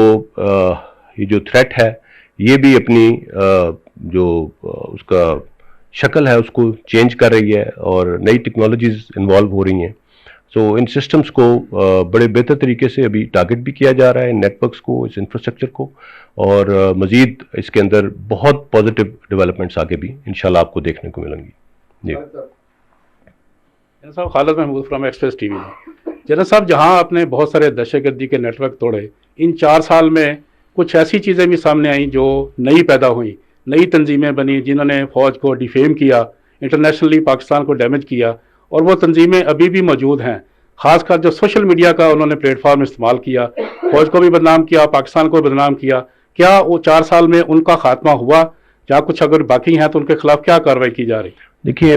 یہ جو تھریٹ ہے یہ بھی اپنی جو اس کا شکل ہے اس کو چینج کر رہی ہے اور نئی ٹیکنالوجیز انوالو ہو رہی ہیں. سو ان سسٹمز کو بڑے بہتر طریقے سے ابھی ٹارگٹ بھی کیا جا رہا ہے، نیٹ ورکس کو، اس انفراسٹرکچر کو، اور مزید اس کے اندر بہت پازیٹیو ڈیولپمنٹس آگے بھی انشاءاللہ آپ کو دیکھنے کو ملیں گی. جی جنرل صاحب، خالد محمود فرام ایکسپریس ٹی وی. جنرل صاحب، جہاں آپ نے بہت سارے دہشت گردی کے نیٹ ورک توڑے، ان 4 سال میں کچھ ایسی چیزیں بھی سامنے آئیں جو نئی پیدا ہوئیں، نئی تنظیمیں بنی جنہوں نے فوج کو ڈیفیم کیا، انٹرنیشنلی پاکستان کو ڈیمیج کیا، اور وہ تنظیمیں ابھی بھی موجود ہیں. خاص کر جو سوشل میڈیا کا انہوں نے پلیٹ فارم استعمال کیا، فوج کو بھی بدنام کیا، پاکستان کو بھی بدنام کیا. کیا وہ 4 سال میں ان کا خاتمہ ہوا، یا کچھ اگر باقی ہیں تو ان کے خلاف کیا کارروائی کی جا رہی؟ دیکھیے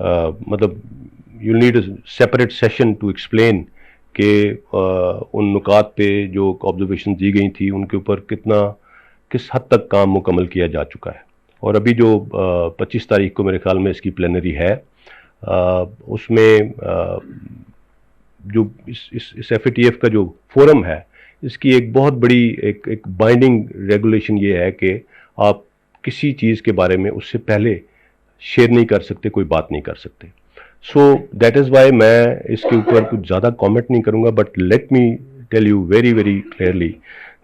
مطلب you need a separate session to explain کہ ان نکات پہ جو آبزرویشن دی گئی تھی ان کے اوپر کس حد تک کام مکمل کیا جا چکا ہے. اور ابھی جو 25 تاریخ کو میرے خیال میں اس کی پلینری ہے, اس میں جو اس ایف اے ٹی ایف کا جو فورم ہے, اس کی ایک بہت بڑی ایک بائنڈنگ ریگولیشن یہ ہے کہ آپ کسی چیز کے بارے میں اس سے پہلے شیئر نہیں کر سکتے, کوئی بات نہیں کر سکتے. سو دیٹ از وائی میں اس کے اوپر کچھ زیادہ کامنٹ نہیں کروں گا, but let me tell you very very clearly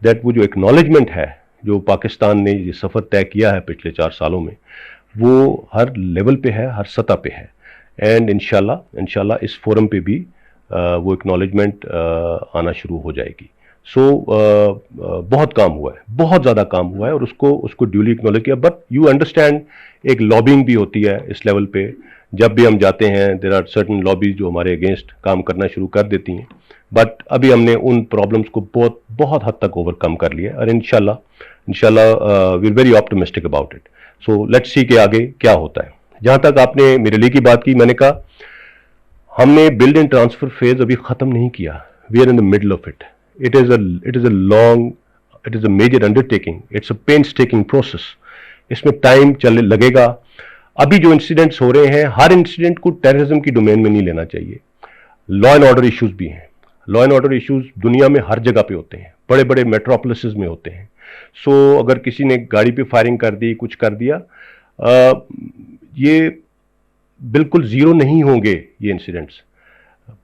that وہ جو ایکنالجمنٹ ہے جو پاکستان نے یہ سفر طے کیا ہے پچھلے 4 سالوں میں, وہ ہر لیول پہ ہے, ہر سطح پہ ہے. اینڈ انشاءاللہ اس فورم پہ بھی وہ ایکنالجمنٹ آنا شروع ہو جائے گی. سو بہت کام ہوا ہے, بہت زیادہ کام ہوا ہے, اور اس کو ڈیولی ایکنالج کیا. بٹ یو انڈرسٹینڈ ایک لابنگ بھی ہوتی ہے اس لیول پہ. جب بھی ہم جاتے ہیں دیر آر سرٹن لابیز جو ہمارے اگینسٹ کام کرنا شروع کر دیتی ہیں, بٹ ابھی ہم نے ان پرابلمس کو بہت حد تک اوور کم کر لیا, اور انشاءاللہ we are very optimistic about it. So let's see کہ آگے کیا ہوتا ہے. جہاں تک آپ نے میرے لیے کی بات کی, میں نے کہا ہم نے بلڈ اینڈ ٹرانسفر فیز ابھی ختم نہیں کیا. We are in the middle of it. It is a major undertaking. It's a painstaking process. اس میں ٹائم لگے گا. ابھی جو انسیڈنٹس ہو رہے ہیں, ہر انسیڈنٹ کو ٹیررزم کی ڈومین میں نہیں لینا چاہیے. لا اینڈ آرڈر ایشوز بھی ہیں. لا اینڈ آرڈر ایشوز دنیا میں ہر جگہ پہ ہوتے ہیں, بڑے بڑے میٹروپولسز میں ہوتے ہیں. سو اگر کسی نے گاڑی پہ فائرنگ کر دی, کچھ کر دیا, یہ بالکل زیرو نہیں ہوں گے یہ انسیڈنٹس.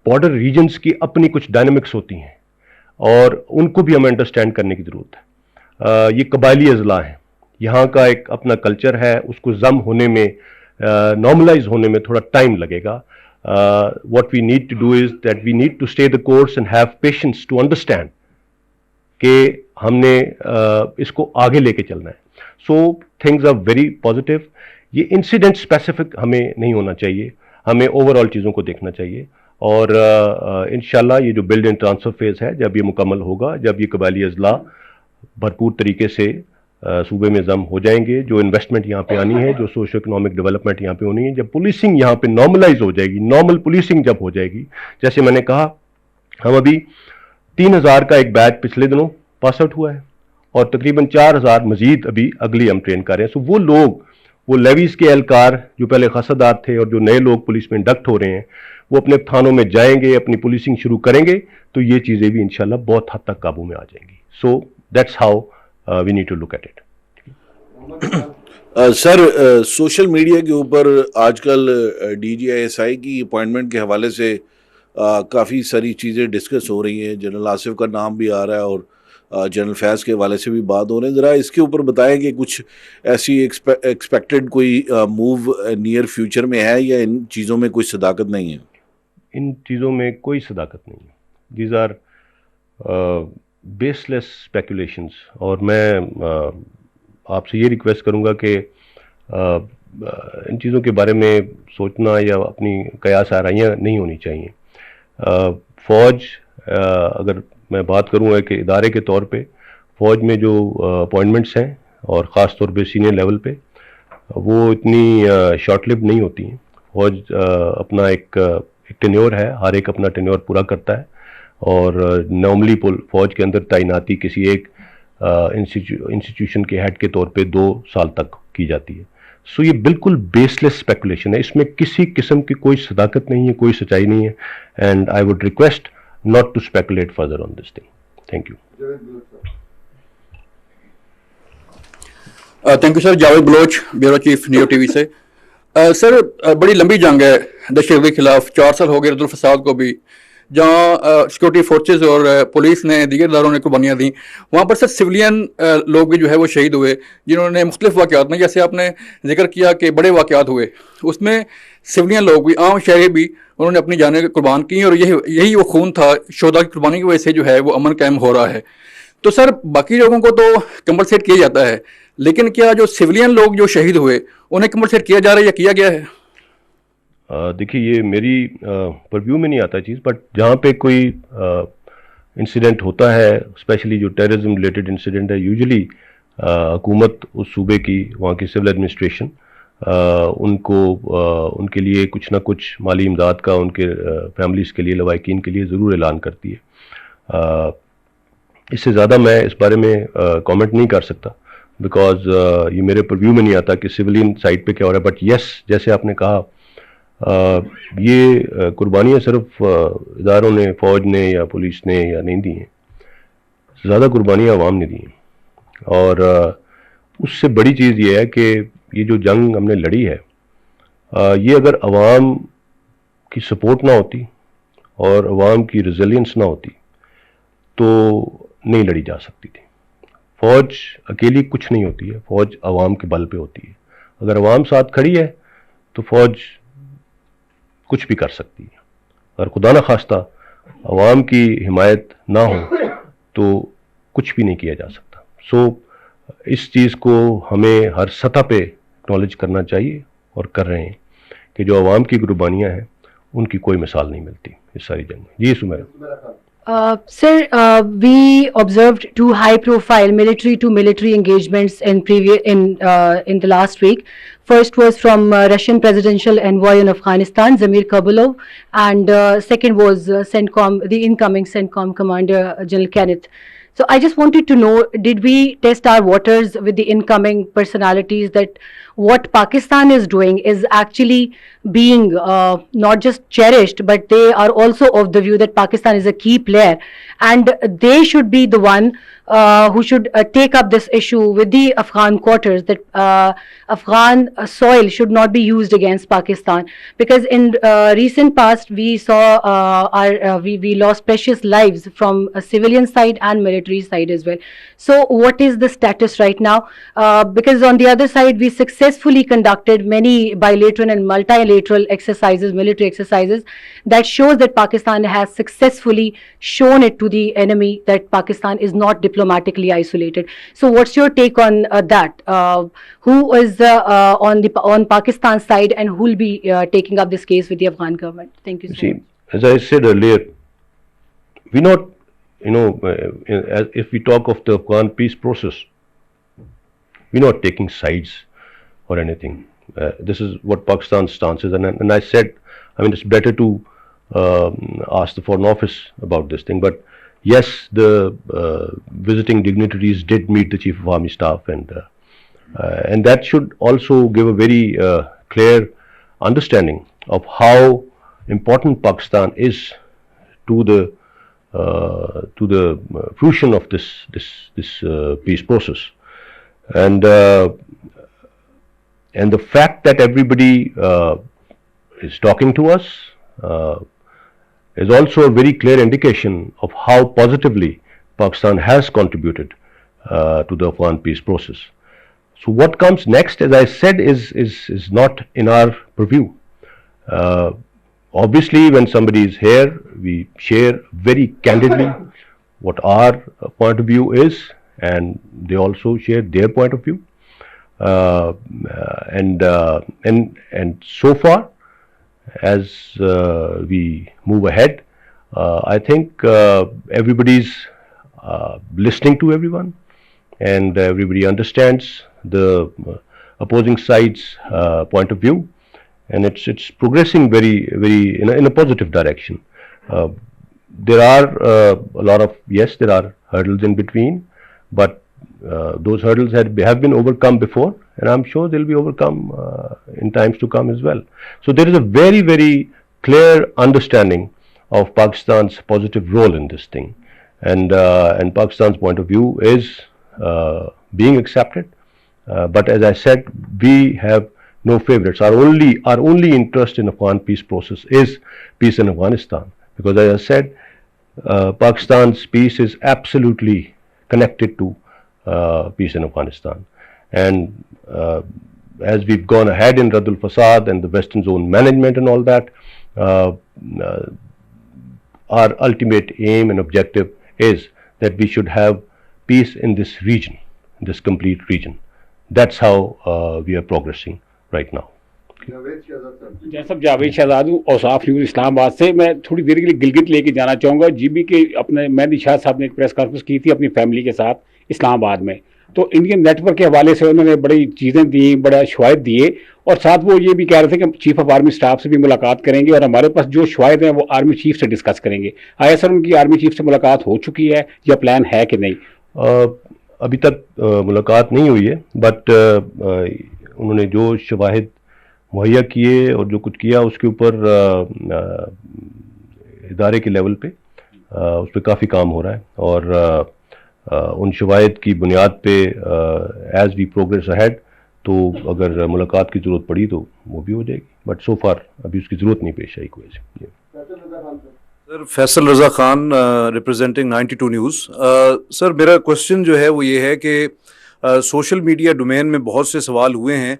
بارڈر ریجنز کی اپنی کچھ ڈائنامکس ہوتی ہیں, اور ان کو بھی ہمیں انڈرسٹینڈ کرنے کی ضرورت ہے. یہ قبائلی اضلاع ہیں, یہاں کا ایک اپنا کلچر ہے, اس کو ضم ہونے میں, نارملائز ہونے میں تھوڑا ٹائم لگے گا. What we need to do is that we need to stay the course and have patience to understand کہ ہم نے اس کو آگے لے کے چلنا ہے. So things are very positive. یہ انسیڈنٹ اسپیسیفک ہمیں نہیں ہونا چاہیے, ہمیں اوور آل چیزوں کو دیکھنا چاہیے. اور انشاءاللہ یہ جو بلڈ اینڈ ٹرانسفر فیز ہے, جب یہ مکمل ہوگا, جب یہ قبائلی اضلاع بھرپور طریقے سے صوبے میں ضم ہو جائیں گے, جو انویسٹمنٹ یہاں پہ آنی ہے, جو سوشو اکنامک ڈیولپمنٹ یہاں پہ ہونی ہے, جب پولیسنگ یہاں پہ نارملائز ہو جائے گی, نارمل پولیسنگ جب ہو جائے گی, جیسے میں نے کہا ہم ابھی 3000 کا ایک بیچ پچھلے دنوں پاس آؤٹ ہوا ہے, اور تقریباً 4000 مزید ابھی اگلی ہم ٹرین کر رہے ہیں. سو وہ لوگ, وہ لیویز کے اہلکار جو پہلے خاصدار تھے, اور جو نئے لوگ پولیس میں انڈکٹ ہو رہے ہیں, وہ اپنے تھانوں میں جائیں گے, اپنی پولیسنگ شروع کریں گے, تو یہ چیزیں بھی انشاءاللہ بہت حد تک قابو میں آ جائیں گی. So that's how we need to look at it. Sir, social media کے اوپر آج کل ڈی جی آئی ایس آئی کی اپوائنٹمنٹ کے حوالے سے کافی ساری چیزیں ڈسکس ہو رہی ہیں. جنرل آصف کا نام بھی آ رہا ہے, اور جنرل فیض کے حوالے سے بھی بات ہو رہی ہے. ذرا اس کے اوپر بتائیں کہ کچھ ایسی ایکسپیکٹڈ کوئی موو نیئر فیوچر میں ہے, یا ان چیزوں میں کوئی صداقت نہیں ہے؟ ان چیزوں میں کوئی صداقت نہیں ہے. These are baseless speculations. اور میں آپ سے یہ ریکویسٹ کروں گا کہ ان چیزوں کے بارے میں سوچنا یا اپنی قیاس آرائیاں نہیں ہونی چاہیے. فوج, اگر میں بات کروں ایک ادارے کے طور پہ, فوج میں جو اپوائنٹمنٹس ہیں, اور خاص طور پہ سینئر لیول پہ, وہ اتنی شارٹ لیوڈ نہیں ہوتی ہیں. فوج اپنا ایک ٹینیور ہے, ہر ایک اپنا ٹینیور پورا کرتا ہے, اور نارملی فوج کے اندر تعیناتی کسی ایک انسٹیٹیوشن کے ہیڈ کے طور پہ 2 سال تک کی جاتی ہے. سو یہ بالکل بیس لیس اسپیکولیشن ہے, اس میں کسی قسم کی کوئی صداقت نہیں ہے, کوئی سچائی نہیں ہے. And I would request not to speculate further on this thing. Thank you. Thank you sir. Javed Baloch, bureau chief, new T V سے. سر, بڑی لمبی جنگ ہے دہشت گردی کے خلاف, 4 سال ہو گئے رد الفساد کو بھی, جہاں سیکورٹی فورسز اور پولیس نے, دیگر اداروں نے قربانیاں دیں. وہاں پر سر سویلین لوگ بھی جو ہے وہ شہید ہوئے, جنہوں نے مختلف واقعات میں, جیسے آپ نے ذکر کیا کہ بڑے واقعات ہوئے, اس میں سویلین لوگ بھی, عام شہری بھی, انہوں نے اپنی جانیں قربان کی, اور یہی وہ خون تھا شہداء کی قربانی کی وجہ سے جو ہے وہ امن قائم ہو رہا ہے. تو سر باقی لوگوں کو تو کمپنسیٹ کیا جاتا ہے, لیکن کیا جو سویلین لوگ جو شہید ہوئے انہیں کمپنسیٹ کیا جا رہا ہے یا کیا گیا ہے؟ دیکھیے, یہ میری پرویو میں نہیں آتا چیز, بٹ جہاں پہ کوئی انسیڈنٹ ہوتا ہے, اسپیشلی جو ٹیررزم ریلیٹڈ انسیڈنٹ ہے, یوزلی حکومت اس صوبے کی, وہاں کی سول ایڈمنسٹریشن ان کے لیے کچھ نہ کچھ مالی امداد کا ان کے فیملیز کے لیے، لواحقین کے لیے ضرور اعلان کرتی ہے. اس سے زیادہ میں اس بارے میں کامنٹ نہیں کر سکتا، بیکاز یہ میرے پرویو میں نہیں آتا کہ سولین سائٹ پہ کیا ہو رہا ہے. بٹ یس، جیسے آپ نے کہا، یہ قربانیاں صرف اداروں نے، فوج نے یا پولیس نے یا نہیں دی ہیں، زیادہ قربانیاں عوام نے دی ہیں. اور اس سے بڑی چیز یہ ہے کہ یہ جو جنگ ہم نے لڑی ہے، یہ اگر عوام کی سپورٹ نہ ہوتی اور عوام کی ریزیلینس نہ ہوتی تو نہیں لڑی جا سکتی تھی. فوج اکیلی کچھ نہیں ہوتی ہے، فوج عوام کے بل پہ ہوتی ہے. اگر عوام ساتھ کھڑی ہے تو فوج کچھ بھی کر سکتی ہے. اگر خدا نہ خواستہ عوام کی حمایت نہ ہو تو کچھ بھی نہیں کیا جا سکتا. سو اس چیز کو ہمیں ہر سطح پہ اکنالج کرنا چاہیے، اور کر رہے ہیں، کہ جو عوام کی قربانیاں ہیں ان کی کوئی مثال نہیں ملتی اس ساری جنگ میں. جی Samira. Sir, we observed two high-profile military-to-military engagements in the last week. First was from Russian presidential envoy in Afghanistan, Zamir Kabulov, and second was the incoming CENTCOM commander, General Kenneth. So I just wanted to know, did we test our waters with the incoming personalities that what Pakistan is doing is actually being not just cherished, but they are also of the view that Pakistan is a key player, and they should be the one who should take up this issue with the Afghan quarters, that Afghan soil should not be used against Pakistan, because in recent past we saw we lost precious lives from a civilian side and military side as well. So what is the status right now? Because on the other side we successfully conducted many bilateral and multilateral exercises, military exercises, that shows that Pakistan has successfully shown it to the enemy that Pakistan is not diplomatically isolated. So what's your take on that? Who is on Pakistan's side, and who will be taking up this case with the Afghan government? Thank you so much. As I said earlier, we not, if we talk of the Afghan peace process, we're not taking sides or anything. This is what Pakistan's stance is, and I said, it's better to ask the Foreign Office about this thing. But yes, the visiting dignitaries did meet the Chief of Army Staff, and that should also give a very clear understanding of how important Pakistan is to the fruition of this peace process. And the fact that everybody is talking to us is also a very clear indication of how positively Pakistan has contributed to the Afghan peace process. So what comes next, as I said, is not in our purview. Obviously, when somebody is here, we share very candidly what our point of view is, and they also share their point of view. And so far, as we move ahead, I think everybody's listening to everyone, and everybody understands the opposing side's point of view, and it's progressing very, very in a positive direction. There are a lot of, yes, there are hurdles in between, but those hurdles have been overcome before, and I'm sure they'll be overcome in times to come as well. So there is a very, very clear understanding of Pakistan's positive role in this thing, and Pakistan's point of view is being accepted. But as I said, we have no favorites. Our only interest in Afghan peace process is peace in Afghanistan, because as I said, Pakistan's peace is absolutely connected to peace in Afghanistan. And as we've gone ahead in Raddul Fasad and the Western Zone management and all that, our ultimate aim and objective is that we should have peace in this region, this complete region. That's how we are progressing right now. جیسا جاوید شہزاد ہوں، اوصاف news اسلام آباد سے. میں تھوڑی دیر کے لیے گلگت لے کے جانا چاہوں گا. جی بی کے اپنے مہدی شاہ صاحب نے ایک پریس کانفرنس کی تھی اپنی فیملی کے ساتھ اسلام آباد میں. تو انڈین نیٹورک کے حوالے سے انہوں نے بڑی چیزیں دی, بڑا شواہد دیے, اور ساتھ وہ یہ بھی کہہ رہے تھے کہ چیف آف آرمی اسٹاف سے بھی ملاقات کریں گے اور ہمارے پاس جو شواہد ہیں وہ آرمی چیف سے ڈسکس کریں گے. آیا سر ان کی آرمی چیف سے ملاقات ہو چکی ہے یا پلان ہے کہ نہیں؟ ابھی تک ملاقات نہیں ہوئی ہے, بٹ انہوں نے جو شواہد مہیا کیے اور جو کچھ کیا اس کے اوپر ادارے کے لیول پہ اس پہ کافی کام ہو رہا ہے, اور ان شواہد کی بنیاد پہ ایز وی پروگریس اہیڈ تو اگر ملاقات کی ضرورت پڑی تو وہ بھی ہو جائے گی, بٹ سو فار ابھی اس کی ضرورت نہیں پیش آئی کوئی ایسی. سر فیصل رضا خان ریپرزینٹنگ 92 نیوز. سر میرا کوشچن جو ہے وہ یہ ہے کہ سوشل میڈیا ڈومین میں بہت سے سوال ہوئے ہیں.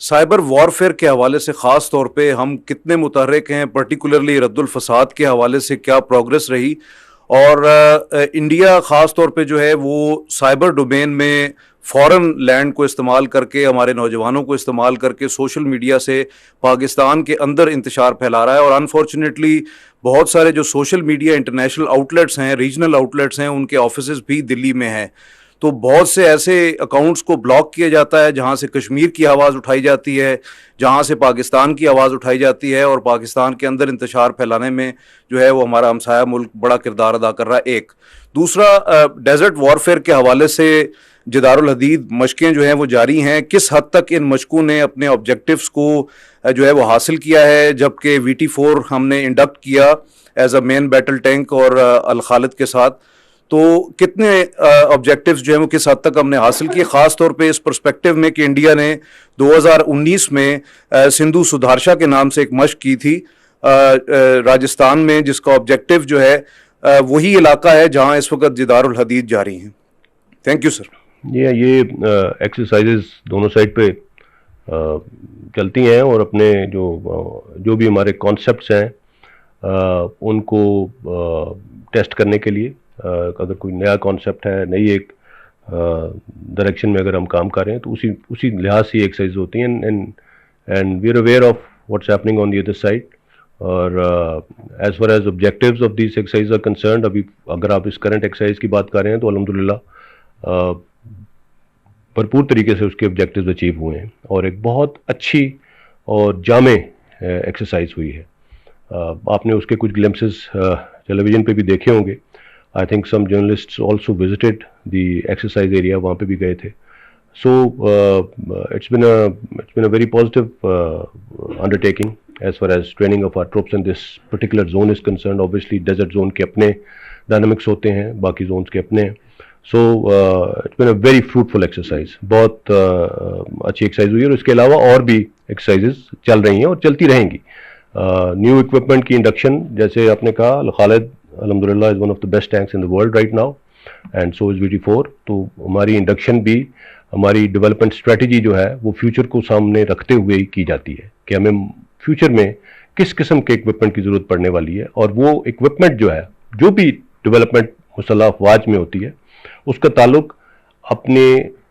سائبر وارفیئر کے حوالے سے خاص طور پہ ہم کتنے متحرک ہیں, پرٹیکولرلی رد الفساد کے حوالے سے کیا پروگریس رہی, اور انڈیا خاص طور پہ جو ہے وہ سائبر ڈومین میں فورن لینڈ کو استعمال کر کے, ہمارے نوجوانوں کو استعمال کر کے سوشل میڈیا سے پاکستان کے اندر انتشار پھیلا رہا ہے, اور انفارچونیٹلی بہت سارے جو سوشل میڈیا انٹرنیشنل آؤٹلیٹس ہیں, ریجنل آؤٹلیٹس ہیں, ان کے آفیسز بھی دلی میں ہیں. تو بہت سے ایسے اکاؤنٹس کو بلاک کیا جاتا ہے جہاں سے کشمیر کی آواز اٹھائی جاتی ہے, جہاں سے پاکستان کی آواز اٹھائی جاتی ہے, اور پاکستان کے اندر انتشار پھیلانے میں جو ہے وہ ہمارا ہمسایہ ملک بڑا کردار ادا کر رہا ہے. ایک دوسرا ڈیزرٹ وارفیئر کے حوالے سے جدار الحدید مشقیں جو ہیں وہ جاری ہیں. کس حد تک ان مشقوں نے اپنے آبجیکٹیوز کو جو ہے وہ حاصل کیا ہے, جبکہ VT4 ہم نے انڈکٹ کیا as a main battle tank اور الخالد کے ساتھ, تو کتنے آبجیکٹیوز جو ہیں وہ کس حد تک ہم نے حاصل کیے, خاص طور پہ اس پرسپیکٹیو میں کہ انڈیا نے 2019 میں سندھو سدھارشا کے نام سے ایک مشق کی تھی راجستھان میں, جس کا آبجیکٹیو جو ہے وہی علاقہ ہے جہاں اس وقت جدار الحدید جاری ہیں. Thank you sir. یہ ایکسرسائزز دونوں سائڈ پہ چلتی ہیں, اور اپنے جو بھی ہمارے کانسیپٹس ہیں ان کو ٹیسٹ کرنے کے لیے, اگر کوئی نیا کانسیپٹ ہے, نئی ایک ڈائریکشن میں اگر ہم کام کر رہے ہیں تو اسی لحاظ سے یہ ایکسرسائز ہوتی ہیں, and we are aware of what's happening on the other side. اور as far as objectives of these exercise are concerned, ابھی اگر آپ اس کرنٹ ایکسرسائز کی بات کر رہے ہیں تو الحمدللہ بھرپور طریقے سے اس کے آبجیکٹیوز اچیو ہوئے ہیں, اور ایک بہت اچھی اور جامع ایکسرسائز ہوئی ہے. آپ نے اس کے کچھ گلمپسز ٹیلی ویژن پہ بھی دیکھے ہوں گے. I think some journalist also visited the exercise area, وہاں پہ بھی گئے تھے. So it's been a very positive undertaking as far as training of our troops in this particular zone is concerned. Obviously desert zone کے اپنے dynamics ہوتے ہیں, باقی zones کے اپنے ہیں. So it's been a very fruitful exercise. بہت اچھی ایکسرسائز ہوئی ہے, اور اس کے علاوہ اور بھی ایکسرسائزز چل رہی ہیں اور چلتی رہیں گی. نیو اکوپمنٹ کی انڈکشن, جیسے آپ نے کہا, الخالد الحمدللہ is one of the best tanks in the world right now, and so is VT4. تو ہماری انڈکشن بھی ہماری ڈیولپمنٹ اسٹریٹجی جو ہے وہ فیوچر کو سامنے رکھتے ہوئے ہی کی جاتی ہے کہ ہمیں فیوچر میں کس قسم کے اکوپمنٹ کی ضرورت پڑنے والی ہے, اور وہ اکوپمنٹ جو ہے جو بھی ڈیولپمنٹ مسلح افواج میں ہوتی ہے اس کا تعلق اپنے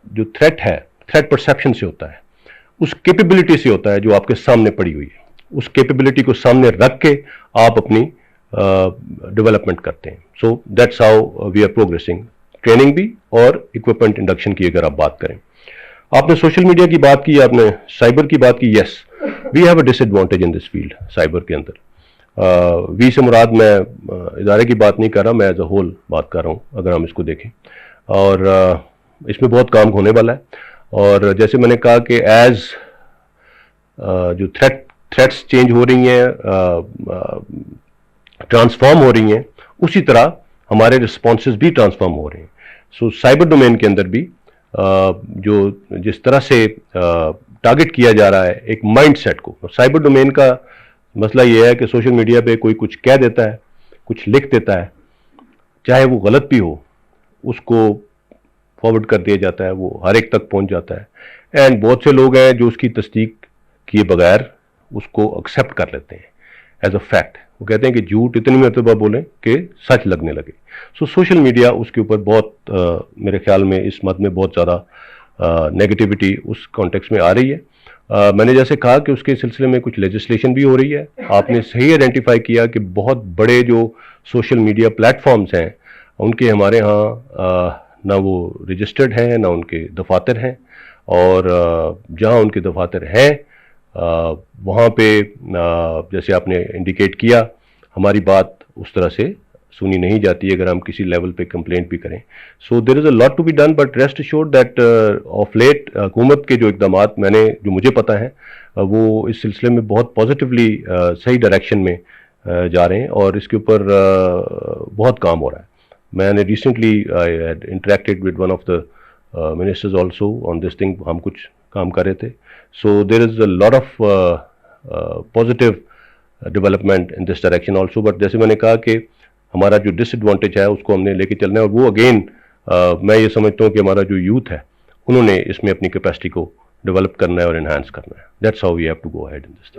جو تھریٹ ہے, تھریٹ پرسیپشن سے ہوتا ہے, اس کیپیبلٹی سے ہوتا ہے جو آپ کے سامنے پڑی ہوئی ہے. اس کیپیبلٹی کو سامنے رکھ کے آپ اپنی ڈیولپمنٹ کرتے ہیں. So that's how we are progressing. Training بھی اور اکوپمنٹ انڈکشن کی اگر آپ بات کریں. آپ نے سوشل میڈیا کی بات کی, آپ نے سائبر کی بات کی. یس, we have a dish advantage in this field. Cyber کے اندر وی سے مراد میں ادارے کی بات نہیں کر رہا, میں ایز اے ہول بات کر رہا ہوں. اگر ہم اس کو دیکھیں, اور اس میں بہت کام ہونے والا ہے. اور جیسے میں نے کہا کہ ایز جو تھریٹس چینج ہو رہی ہیں, ٹرانسفارم ہو رہی ہیں, اسی طرح ہمارے رسپانسز بھی ٹرانسفارم ہو رہے ہیں. سو سائبر ڈومین کے اندر بھی جو جس طرح سے ٹارگٹ کیا جا رہا ہے ایک مائنڈ سیٹ کو. سائبر ڈومین کا مسئلہ یہ ہے کہ سوشل میڈیا پہ کوئی کچھ کہہ دیتا ہے, کچھ لکھ دیتا ہے, چاہے وہ غلط بھی ہو, اس کو فارورڈ کر دیا جاتا ہے, وہ ہر ایک تک پہنچ جاتا ہے. اینڈ بہت سے لوگ ہیں جو اس کی تصدیق کیے بغیر اس کو ایکسیپٹ کر لیتے ہیں ایز اے فیکٹ. وہ کہتے ہیں کہ جھوٹ اتنی مرتبہ بولیں کہ سچ لگنے لگے. سو سوشل میڈیا اس کے اوپر بہت میرے خیال میں اس مد میں بہت زیادہ نیگیٹیوٹی اس کانٹیکس میں آ رہی ہے. میں نے جیسے کہا کہ اس کے سلسلے میں کچھ لیجسلیشن بھی ہو رہی ہے. آپ نے صحیح آئیڈینٹیفائی کیا کہ بہت بڑے جو سوشل میڈیا پلیٹ فارمز ہیں ان کے ہمارے ہاں نہ وہ رجسٹرڈ ہیں نہ ان کے دفاتر ہیں, اور جہاں ان کے دفاتر ہیں وہاں پہ جیسے آپ نے انڈیکیٹ کیا ہماری بات اس طرح سے سنی نہیں جاتی اگر ہم کسی لیول پہ کمپلینٹ بھی کریں. So there is a lot to be done, but rest assured that of late حکومت کے جو اقدامات جو مجھے پتہ ہیں وہ اس سلسلے میں بہت پازیٹیولی صحیح ڈائریکشن میں جا رہے ہیں, اور اس کے اوپر بہت کام ہو رہا ہے. میں نے recently interacted with one of the ministers also on this thing, ہم کچھ کام کر رہے تھے. So there is a lot of positive development in this direction also, but جیسے میں نے کہا کہ ہمارا جو ڈس ایڈوانٹیج ہے اس کو ہم نے لے کے چلنا ہے, اور وہ اگین میں یہ سمجھتا ہوں کہ ہمارا جو یوتھ ہے انہوں نے اس میں اپنی کیپیسٹی کو ڈیولپ کرنا ہے اور انہانس کرنا ہے. That's how we have to go ahead in this.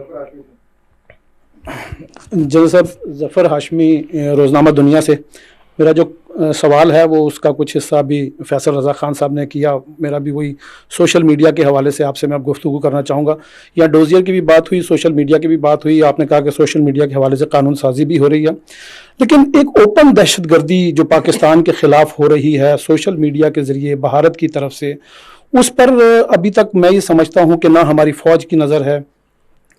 General صاحب, ظفر ہاشمی, روزنامہ دنیا سے. میرا جو سوال ہے وہ اس کا کچھ حصہ بھی فیصل رضا خان صاحب نے کیا, میرا بھی وہی سوشل میڈیا کے حوالے سے آپ سے میں اب گفتگو کرنا چاہوں گا. یا ڈوزیئر کی بھی بات ہوئی, سوشل میڈیا کی بھی بات ہوئی, آپ نے کہا کہ سوشل میڈیا کے حوالے سے قانون سازی بھی ہو رہی ہے, لیکن ایک اوپن دہشت گردی جو پاکستان کے خلاف ہو رہی ہے سوشل میڈیا کے ذریعے بھارت کی طرف سے, اس پر ابھی تک میں یہ سمجھتا ہوں کہ نہ ہماری فوج کی نظر ہے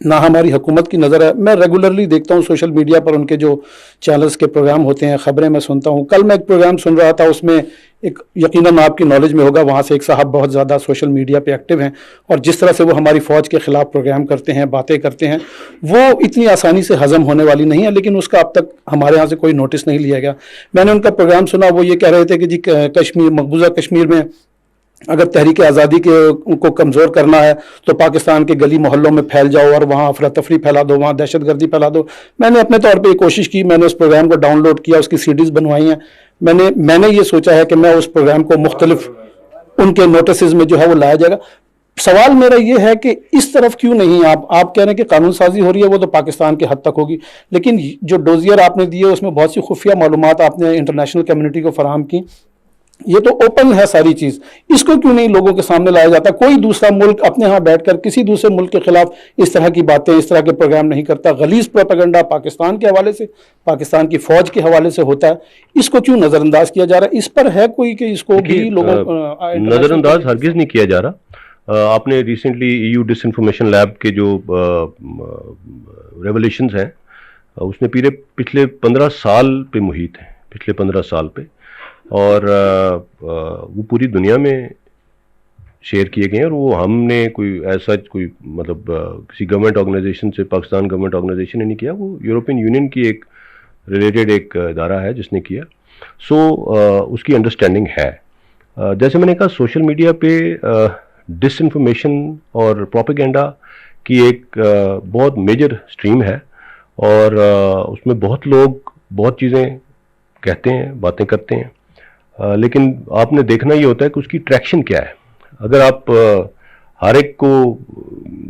نہ ہماری حکومت کی نظر ہے. میں ریگولرلی دیکھتا ہوں سوشل میڈیا پر ان کے جو چینلز کے پروگرام ہوتے ہیں, خبریں میں سنتا ہوں. کل میں ایک پروگرام سن رہا تھا, اس میں ایک یقیناً آپ کی نالج میں ہوگا, وہاں سے ایک صاحب بہت زیادہ سوشل میڈیا پہ ایکٹیو ہیں, اور جس طرح سے وہ ہماری فوج کے خلاف پروگرام کرتے ہیں, باتیں کرتے ہیں, وہ اتنی آسانی سے ہضم ہونے والی نہیں ہے, لیکن اس کا اب تک ہمارے ہاں سے کوئی نوٹس نہیں لیا گیا. میں نے ان کا پروگرام سنا, وہ یہ کہہ رہے تھے کہ جی کشمیر, مقبوضہ کشمیر میں اگر تحریک آزادی کو کمزور کرنا ہے تو پاکستان کے گلی محلوں میں پھیل جاؤ اور وہاں افراتفری پھیلا دو, وہاں دہشت گردی پھیلا دو. میں نے اپنے طور پہ یہ کوشش کی, میں نے اس پروگرام کو ڈاؤن لوڈ کیا, اس کی CDs بنوائی ہیں. میں نے یہ سوچا ہے کہ میں اس پروگرام کو مختلف ان کے نوٹسز میں جو ہے وہ لایا جائے گا. سوال میرا یہ ہے کہ اس طرف کیوں نہیں آپ کہہ رہے ہیں کہ قانون سازی ہو رہی ہے, وہ تو پاکستان کے حد تک ہوگی, لیکن جو ڈوزیئر آپ نے دیے اس میں بہت سی خفیہ معلومات آپ نے انٹرنیشنل کمیونٹی کو فراہم کی. یہ تو اوپن ہے ساری چیز, اس کو کیوں نہیں لوگوں کے سامنے لایا جاتا؟ کوئی دوسرا ملک اپنے ہاں بیٹھ کر کسی دوسرے ملک کے خلاف اس طرح کی باتیں, اس طرح کے پروگرام نہیں کرتا. غلیظ پروپیگنڈا پاکستان کے حوالے سے, پاکستان کی فوج کے حوالے سے ہوتا ہے, اس کو کیوں نظر انداز کیا جا رہا ہے؟ اس پر ہے کوئی کہ اس کو بھی لوگوں نظر انداز ہرگز نہیں کیا جا رہا. آپ نے ریسنٹلی EU ڈس انفارمیشن لیب کے جو ریولیشنز ہیں اس میں پچھلے 15 سال پہ محیط ہیں, پچھلے 15 سال پہ, اور وہ پوری دنیا میں شیئر کیے گئے ہیں, اور وہ ہم نے کوئی ایسا کوئی مطلب کسی گورنمنٹ آرگنائزیشن سے, پاکستان گورنمنٹ آرگنائزیشن نے نہیں کیا, وہ یورپین یونین کی ایک ریلیٹڈ ایک ادارہ ہے جس نے کیا. سو اس کی انڈرسٹینڈنگ ہے. جیسے میں نے کہا سوشل میڈیا پہ ڈس انفارمیشن اور پروپیگنڈا کی ایک بہت میجر اسٹریم ہے, اور اس میں بہت لوگ بہت چیزیں کہتے ہیں, باتیں کرتے ہیں, لیکن آپ نے دیکھنا یہ ہوتا ہے کہ اس کی ٹریکشن کیا ہے. اگر آپ ہر ایک کو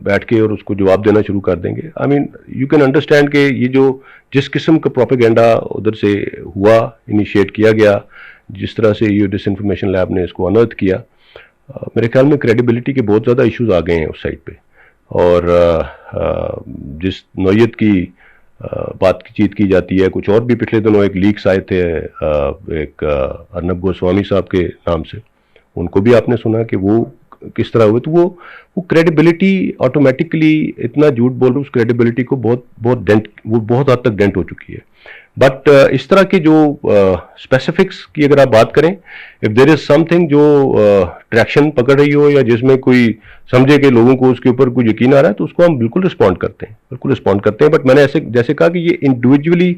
بیٹھ کے اور اس کو جواب دینا شروع کر دیں گے, آئی مین یو کین انڈرسٹینڈ کہ یہ جو جس قسم کا پروپیگنڈا ادھر سے ہوا, انیشیٹ کیا گیا, جس طرح سے یہ ڈس انفارمیشن لیب نے اس کو انرتھ کیا, میرے خیال میں کریڈیبلٹی کے بہت زیادہ ایشوز آ گئے ہیں اس سائٹ پہ. اور جس نوعیت کی بات چیت کی جاتی ہے, کچھ اور بھی پچھلے دنوں ایک لیکس آئے تھے ایک ارنب گوسوامی صاحب کے نام سے, ان کو بھی آپ نے سنا کہ وہ کس طرح ہوئے, تو وہ کریڈیبلٹی آٹومیٹکلی اتنا جھوٹ بول رہے, اس کریڈیبلٹی کو بہت حد تک ڈینٹ ہو چکی ہے. بٹ اس طرح کے جو اسپیسیفکس کی اگر آپ بات کریں, if there is some thing جو ٹریکشن پکڑ رہی ہو یا جس میں کوئی سمجھے کہ لوگوں کو اس کے اوپر کوئی یقین آ رہا ہے, تو اس کو ہم بالکل رسپونڈ کرتے ہیں. بٹ میں نے جیسے کہا کہ یہ انڈیویجولی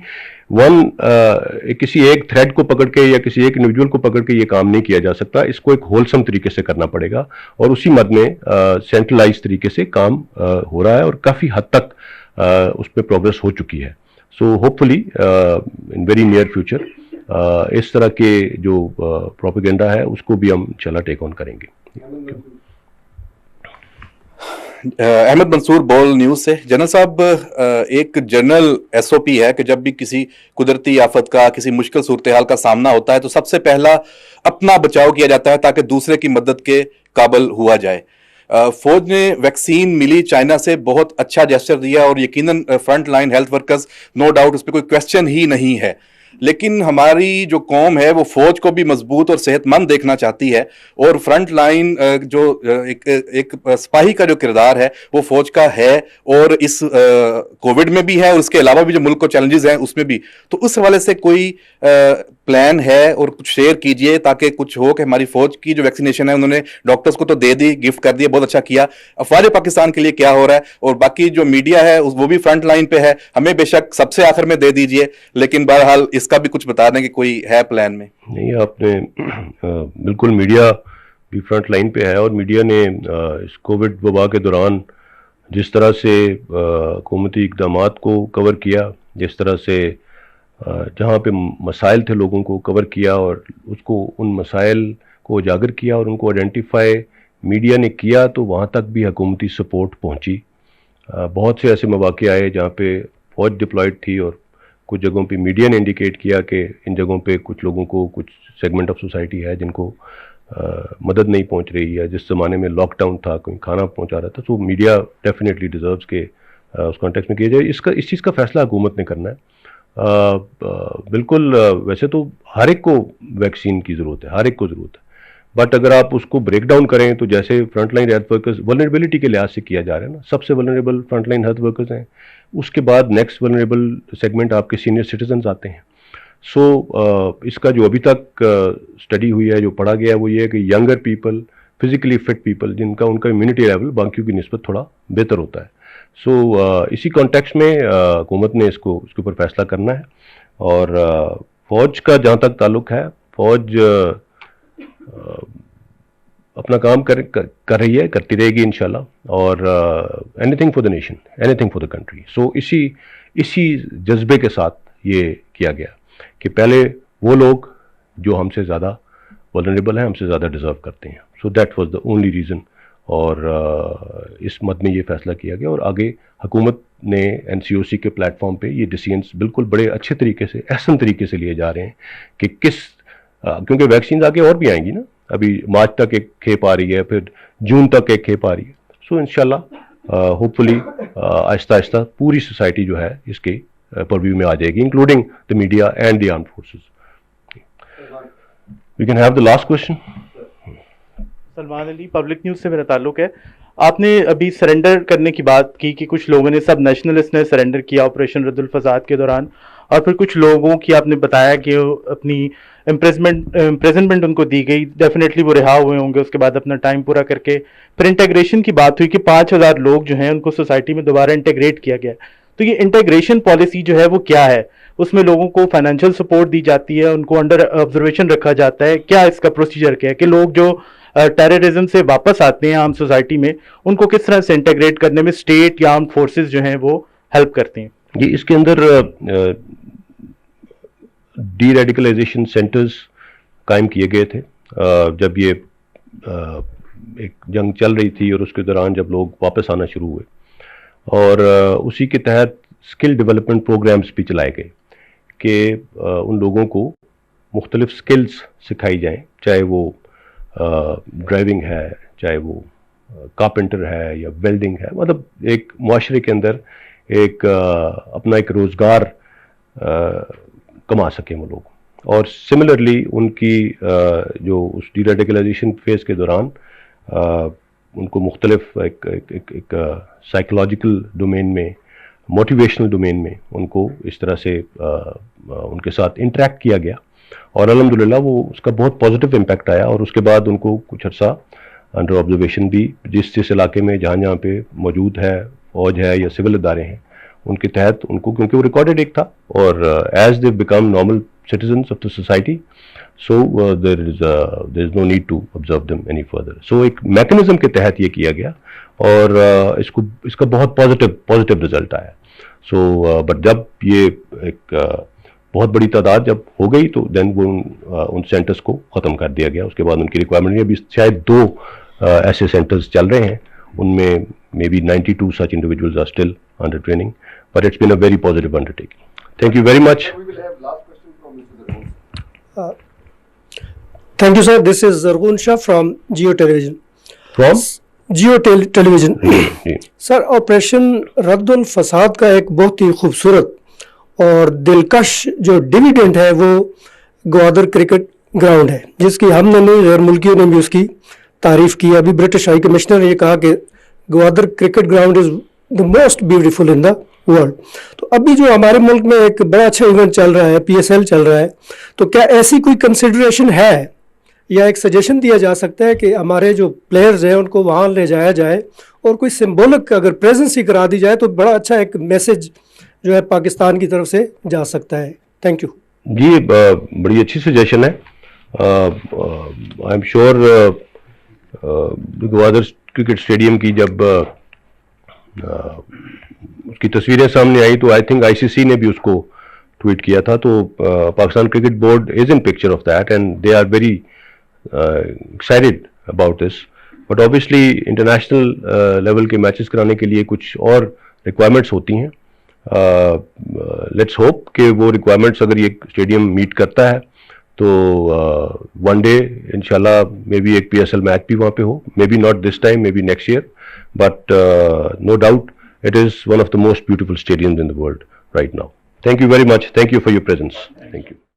کسی ایک تھریڈ کو پکڑ کے یا کسی ایک انڈیویجول کو پکڑ کے یہ کام نہیں کیا جا سکتا. اس کو ایک ہولسم طریقے سے کرنا پڑے گا, اور اسی مد میں سینٹرلائز طریقے سے کام ہو رہا ہے, اور کافی حد تک اس پہ پروگرس ہو چکی ہے. So hopefully in very near future اس طرح کے جو پروپیگنڈا ہے اس کو بھی ہم انشاءاللہ ٹیک آن کریں گے. احمد منصور بول نیوز سے. جنرل صاحب, ایک جنرل SOP ہے کہ جب بھی کسی قدرتی آفت کا, کسی مشکل صورتحال کا سامنا ہوتا ہے تو سب سے پہلا اپنا بچاؤ کیا جاتا ہے تاکہ دوسرے کی مدد کے قابل ہوا جائے. فوج نے ویکسین ملی چائنا سے, بہت اچھا جیسچر دیا, اور یقیناً front line health workers no doubt اس پہ کوئی کویسچن ہی نہیں ہے. لیکن ہماری جو قوم ہے وہ فوج کو بھی مضبوط اور صحت مند دیکھنا چاہتی ہے، اور فرنٹ لائن جو ایک سپاہی کا جو کردار ہے وہ فوج کا ہے، اور اس کووڈ میں بھی ہے اور اس کے علاوہ بھی جو ملک کو چیلنجز ہیں اس میں بھی. تو اس حوالے سے کوئی پلان ہے اور کچھ شیئر کیجئے تاکہ کچھ ہو کہ ہماری فوج کی جو ویکسینیشن ہے انہوں نے ڈاکٹرز کو تو دے دی، گفٹ کر دیا، بہت اچھا کیا، افواج پاکستان کے لیے کیا ہو رہا ہے، اور باقی جو میڈیا ہے وہ بھی فرنٹ لائن پہ ہے، ہمیں بے شک سب سے آخر میں دے دیجئے، لیکن بہرحال اس کا بھی کچھ بتا دیں کہ کوئی ہے پلان میں. نہیں، آپ نے بالکل، میڈیا بھی فرنٹ لائن پہ ہے، اور میڈیا نے اس کووڈ وبا کے دوران جس طرح سے حکومتی اقدامات کو کور کیا، جس طرح سے جہاں پہ مسائل تھے لوگوں کو کور کیا اور اس کو ان مسائل کو اجاگر کیا اور ان کو آئیڈینٹیفائی میڈیا نے کیا، تو وہاں تک بھی حکومتی سپورٹ پہنچی. بہت سے ایسے مواقع آئے جہاں پہ فوج ڈپلائڈ تھی اور کچھ جگہوں پہ میڈیا نے انڈیکیٹ کیا کہ ان جگہوں پہ کچھ لوگوں کو، کچھ سیگمنٹ آف سوسائٹی ہے جن کو مدد نہیں پہنچ رہی ہے. جس زمانے میں لاک ڈاؤن تھا، کوئی کھانا پہنچا رہا تھا، تو میڈیا ڈیفینیٹلی ڈیزروز کہ اس کانٹیکس میں کیا جائے. اس چیز کا فیصلہ حکومت نے کرنا ہے. بالکل، ویسے تو ہر ایک کو ویکسین کی ضرورت ہے، ہر ایک کو ضرورت ہے، بٹ اگر آپ اس کو بریک ڈاؤن کریں تو جیسے front line health workers vulnerability کے لحاظ سے کیا جا رہا ہے نا، سب سے vulnerable front line health workers ہیں، اس کے بعد نیکسٹ ولنریبل سیگمنٹ آپ کے سینئر سٹیزنز آتے ہیں. سو اس کا جو ابھی تک اسٹڈی ہوئی ہے، جو پڑھا گیا ہے، وہ یہ ہے کہ younger people, physically fit people, جن کا ان کا امیونٹی لیول باقیوں کی نسبت تھوڑا بہتر ہوتا ہے. سو اسی کانٹیکس میں حکومت نے اس کے اوپر فیصلہ کرنا ہے. اور فوج کا جہاں تک تعلق ہے، فوج اپنا کام کر رہی ہے، کرتی رہے گی انشاءاللہ، اور anything for the nation, anything for the country. So اسی جذبے کے ساتھ یہ کیا گیا کہ پہلے وہ لوگ جو ہم سے زیادہ ولنریبل ہیں، ہم سے زیادہ ڈیزرو کرتے ہیں. So that was the only reason, اور اس مد میں یہ فیصلہ کیا گیا. اور آگے حکومت نے NCOC کے پلیٹ فارم پہ یہ ڈیسیژنس بالکل بڑے اچھے طریقے سے، احسن طریقے سے لیے جا رہے ہیں کہ کیونکہ ویکسینز آگے اور بھی آئیں گی نا، ابھی مارچ تک ایک کھیپ آ رہی ہے، پھر جون تک ایک کھیپ آ رہی ہے. سو انشاءاللہ ہوپ فلی آہستہ آہستہ پوری سوسائٹی جو ہے اس کے پرویو میں آ جائے گی، including the media and the armed forces. We can have the last question. Salman Ali, public news سے میرا تعلق ہے. آپ نے ابھی سرنڈر کرنے کی بات کی کہ کچھ لوگوں نے، سب نیشنلسٹ نے سرنڈر کیا آپریشن رد الفساد کے دوران، اور پھر کچھ لوگوں کی آپ نے بتایا کہ اپنی امپریزنمنٹ ان کو دی گئی، ڈیفینیٹلی وہ رہا ہوئے ہوں گے اس کے بعد اپنا ٹائم پورا کر کے. پھر انٹیگریشن کی بات ہوئی کہ 5000 لوگ جو ہیں ان کو سوسائٹی میں دوبارہ انٹیگریٹ کیا گیا. تو یہ انٹیگریشن پالیسی جو ہے وہ کیا ہے؟ اس میں لوگوں کو فائنینشیل سپورٹ دی جاتی ہے، ان کو انڈر آبزرویشن رکھا جاتا ہے، کیا اس کا پروسیجر کیا ہے کہ لوگ جو ٹیررزم سے واپس آتے ہیں عام سوسائٹی میں، ان کو کس طرح سے انٹیگریٹ کرنے میں اسٹیٹ یا آرمڈ فورسز جو ہیں وہ ہیلپ کرتے ہیں؟ یہ اس کے اندر ڈی ریڈیکلائزیشن سینٹرز قائم کیے گئے تھے جب یہ ایک جنگ چل رہی تھی، اور اس کے دوران جب لوگ واپس آنا شروع ہوئے، اور اسی کے تحت اسکل ڈیولپمنٹ پروگرامز بھی چلائے گئے کہ ان لوگوں کو مختلف اسکلز سکھائی جائیں، چاہے وہ ڈرائیونگ ہے، چاہے وہ کارپینٹر ہے یا ویلڈنگ ہے، مطلب ایک معاشرے کے اندر ایک اپنا ایک روزگار کما سکیں وہ لوگ. اور سملرلی ان کی جو اس ڈی ریڈیکلائزیشن فیز کے دوران ان کو مختلف ایک سائیکولوجیکل ڈومین میں، موٹیویشنل ڈومین میں ان کو اس طرح سے ان کے ساتھ انٹریکٹ کیا گیا، اور الحمدللہ وہ اس کا بہت پازیٹیو امپیکٹ آیا. اور اس کے بعد ان کو کچھ عرصہ انڈر آبزرویشن بھی جس علاقے میں جہاں پہ موجود ہے فوج ہے یا سول ادارے ہیں، ان کے تحت ان کو، کیونکہ وہ ریکارڈڈ ایک تھا، اور as they become normal citizens of the society, so there is no need to observe them any further. So ایک میکنزم کے تحت یہ کیا گیا، اور اس کا بہت پازیٹیو رزلٹ آیا. سو بٹ جب یہ ایک بہت بڑی تعداد جب ہو گئی تو دین وہ ان سینٹرز کو ختم کر دیا گیا. اس کے بعد ان کی ریکوائرمنٹ ابھی شاید 2 ایسے سینٹرز چل رہے ہیں، ان میں may be 92 such individuals are still under training, but it's been a very positive undertaking. Thank you very much. We will have last question from Mr. Zargun. Thank you, sir. This is Zargun Shah from Geo Television. From? Geo Television. Sir, operation رد الفساد کا ایک بہت ہی خوبصورت اور دلکش جو dividend ہے وہ گوادر کرکٹ گراؤنڈ ہے، جس کی ہم نے نہیں غیر ملکیوں نے بھی اس کی تعریف کی. ابھی برٹش ہائی کمشنر نے یہ کہا کہ Gwadar cricket ground is the most beautiful in the world. تو ابھی جو ہمارے ملک میں ایک بڑا اچھا ایونٹ چل رہا ہے، PSL چل رہا ہے، تو کیا ایسی کوئی کنسیڈریشن ہے یا ایک سجیشن دیا جا سکتا ہے کہ ہمارے جو پلیئرز ہیں ان کو وہاں لے جایا جائے اور کوئی سمبولک اگر پریزنس ہی کرا دی جائے تو بڑا اچھا ایک میسج جو ہے پاکستان کی طرف سے جا سکتا ہے. Thank you. جی بڑی اچھی سجیشن ہے. I am sure Gwadar cricket stadium کی جب اس کی تصویریں سامنے آئی تو آئی تھنک ICC نے بھی اس کو ٹویٹ کیا تھا. تو Pakistan cricket board is in picture of that and they are very excited about this. But obviously international level کے میچز کرانے کے لیے کچھ اور ریکوائرمنٹس ہوتی ہیں. لیٹس ہوپ کہ وہ ریکوائرمنٹس اگر یہ اسٹیڈیم میٹ کرتا ہے تو ون ڈے انشاءاللہ مے بی ایک PSL میچ بھی وہاں پہ ہو. Maybe not this time, maybe next year, but no doubt it is one of the most beautiful stadiums in the world right now. Thank you very much. Thank you for your presence. Thank you.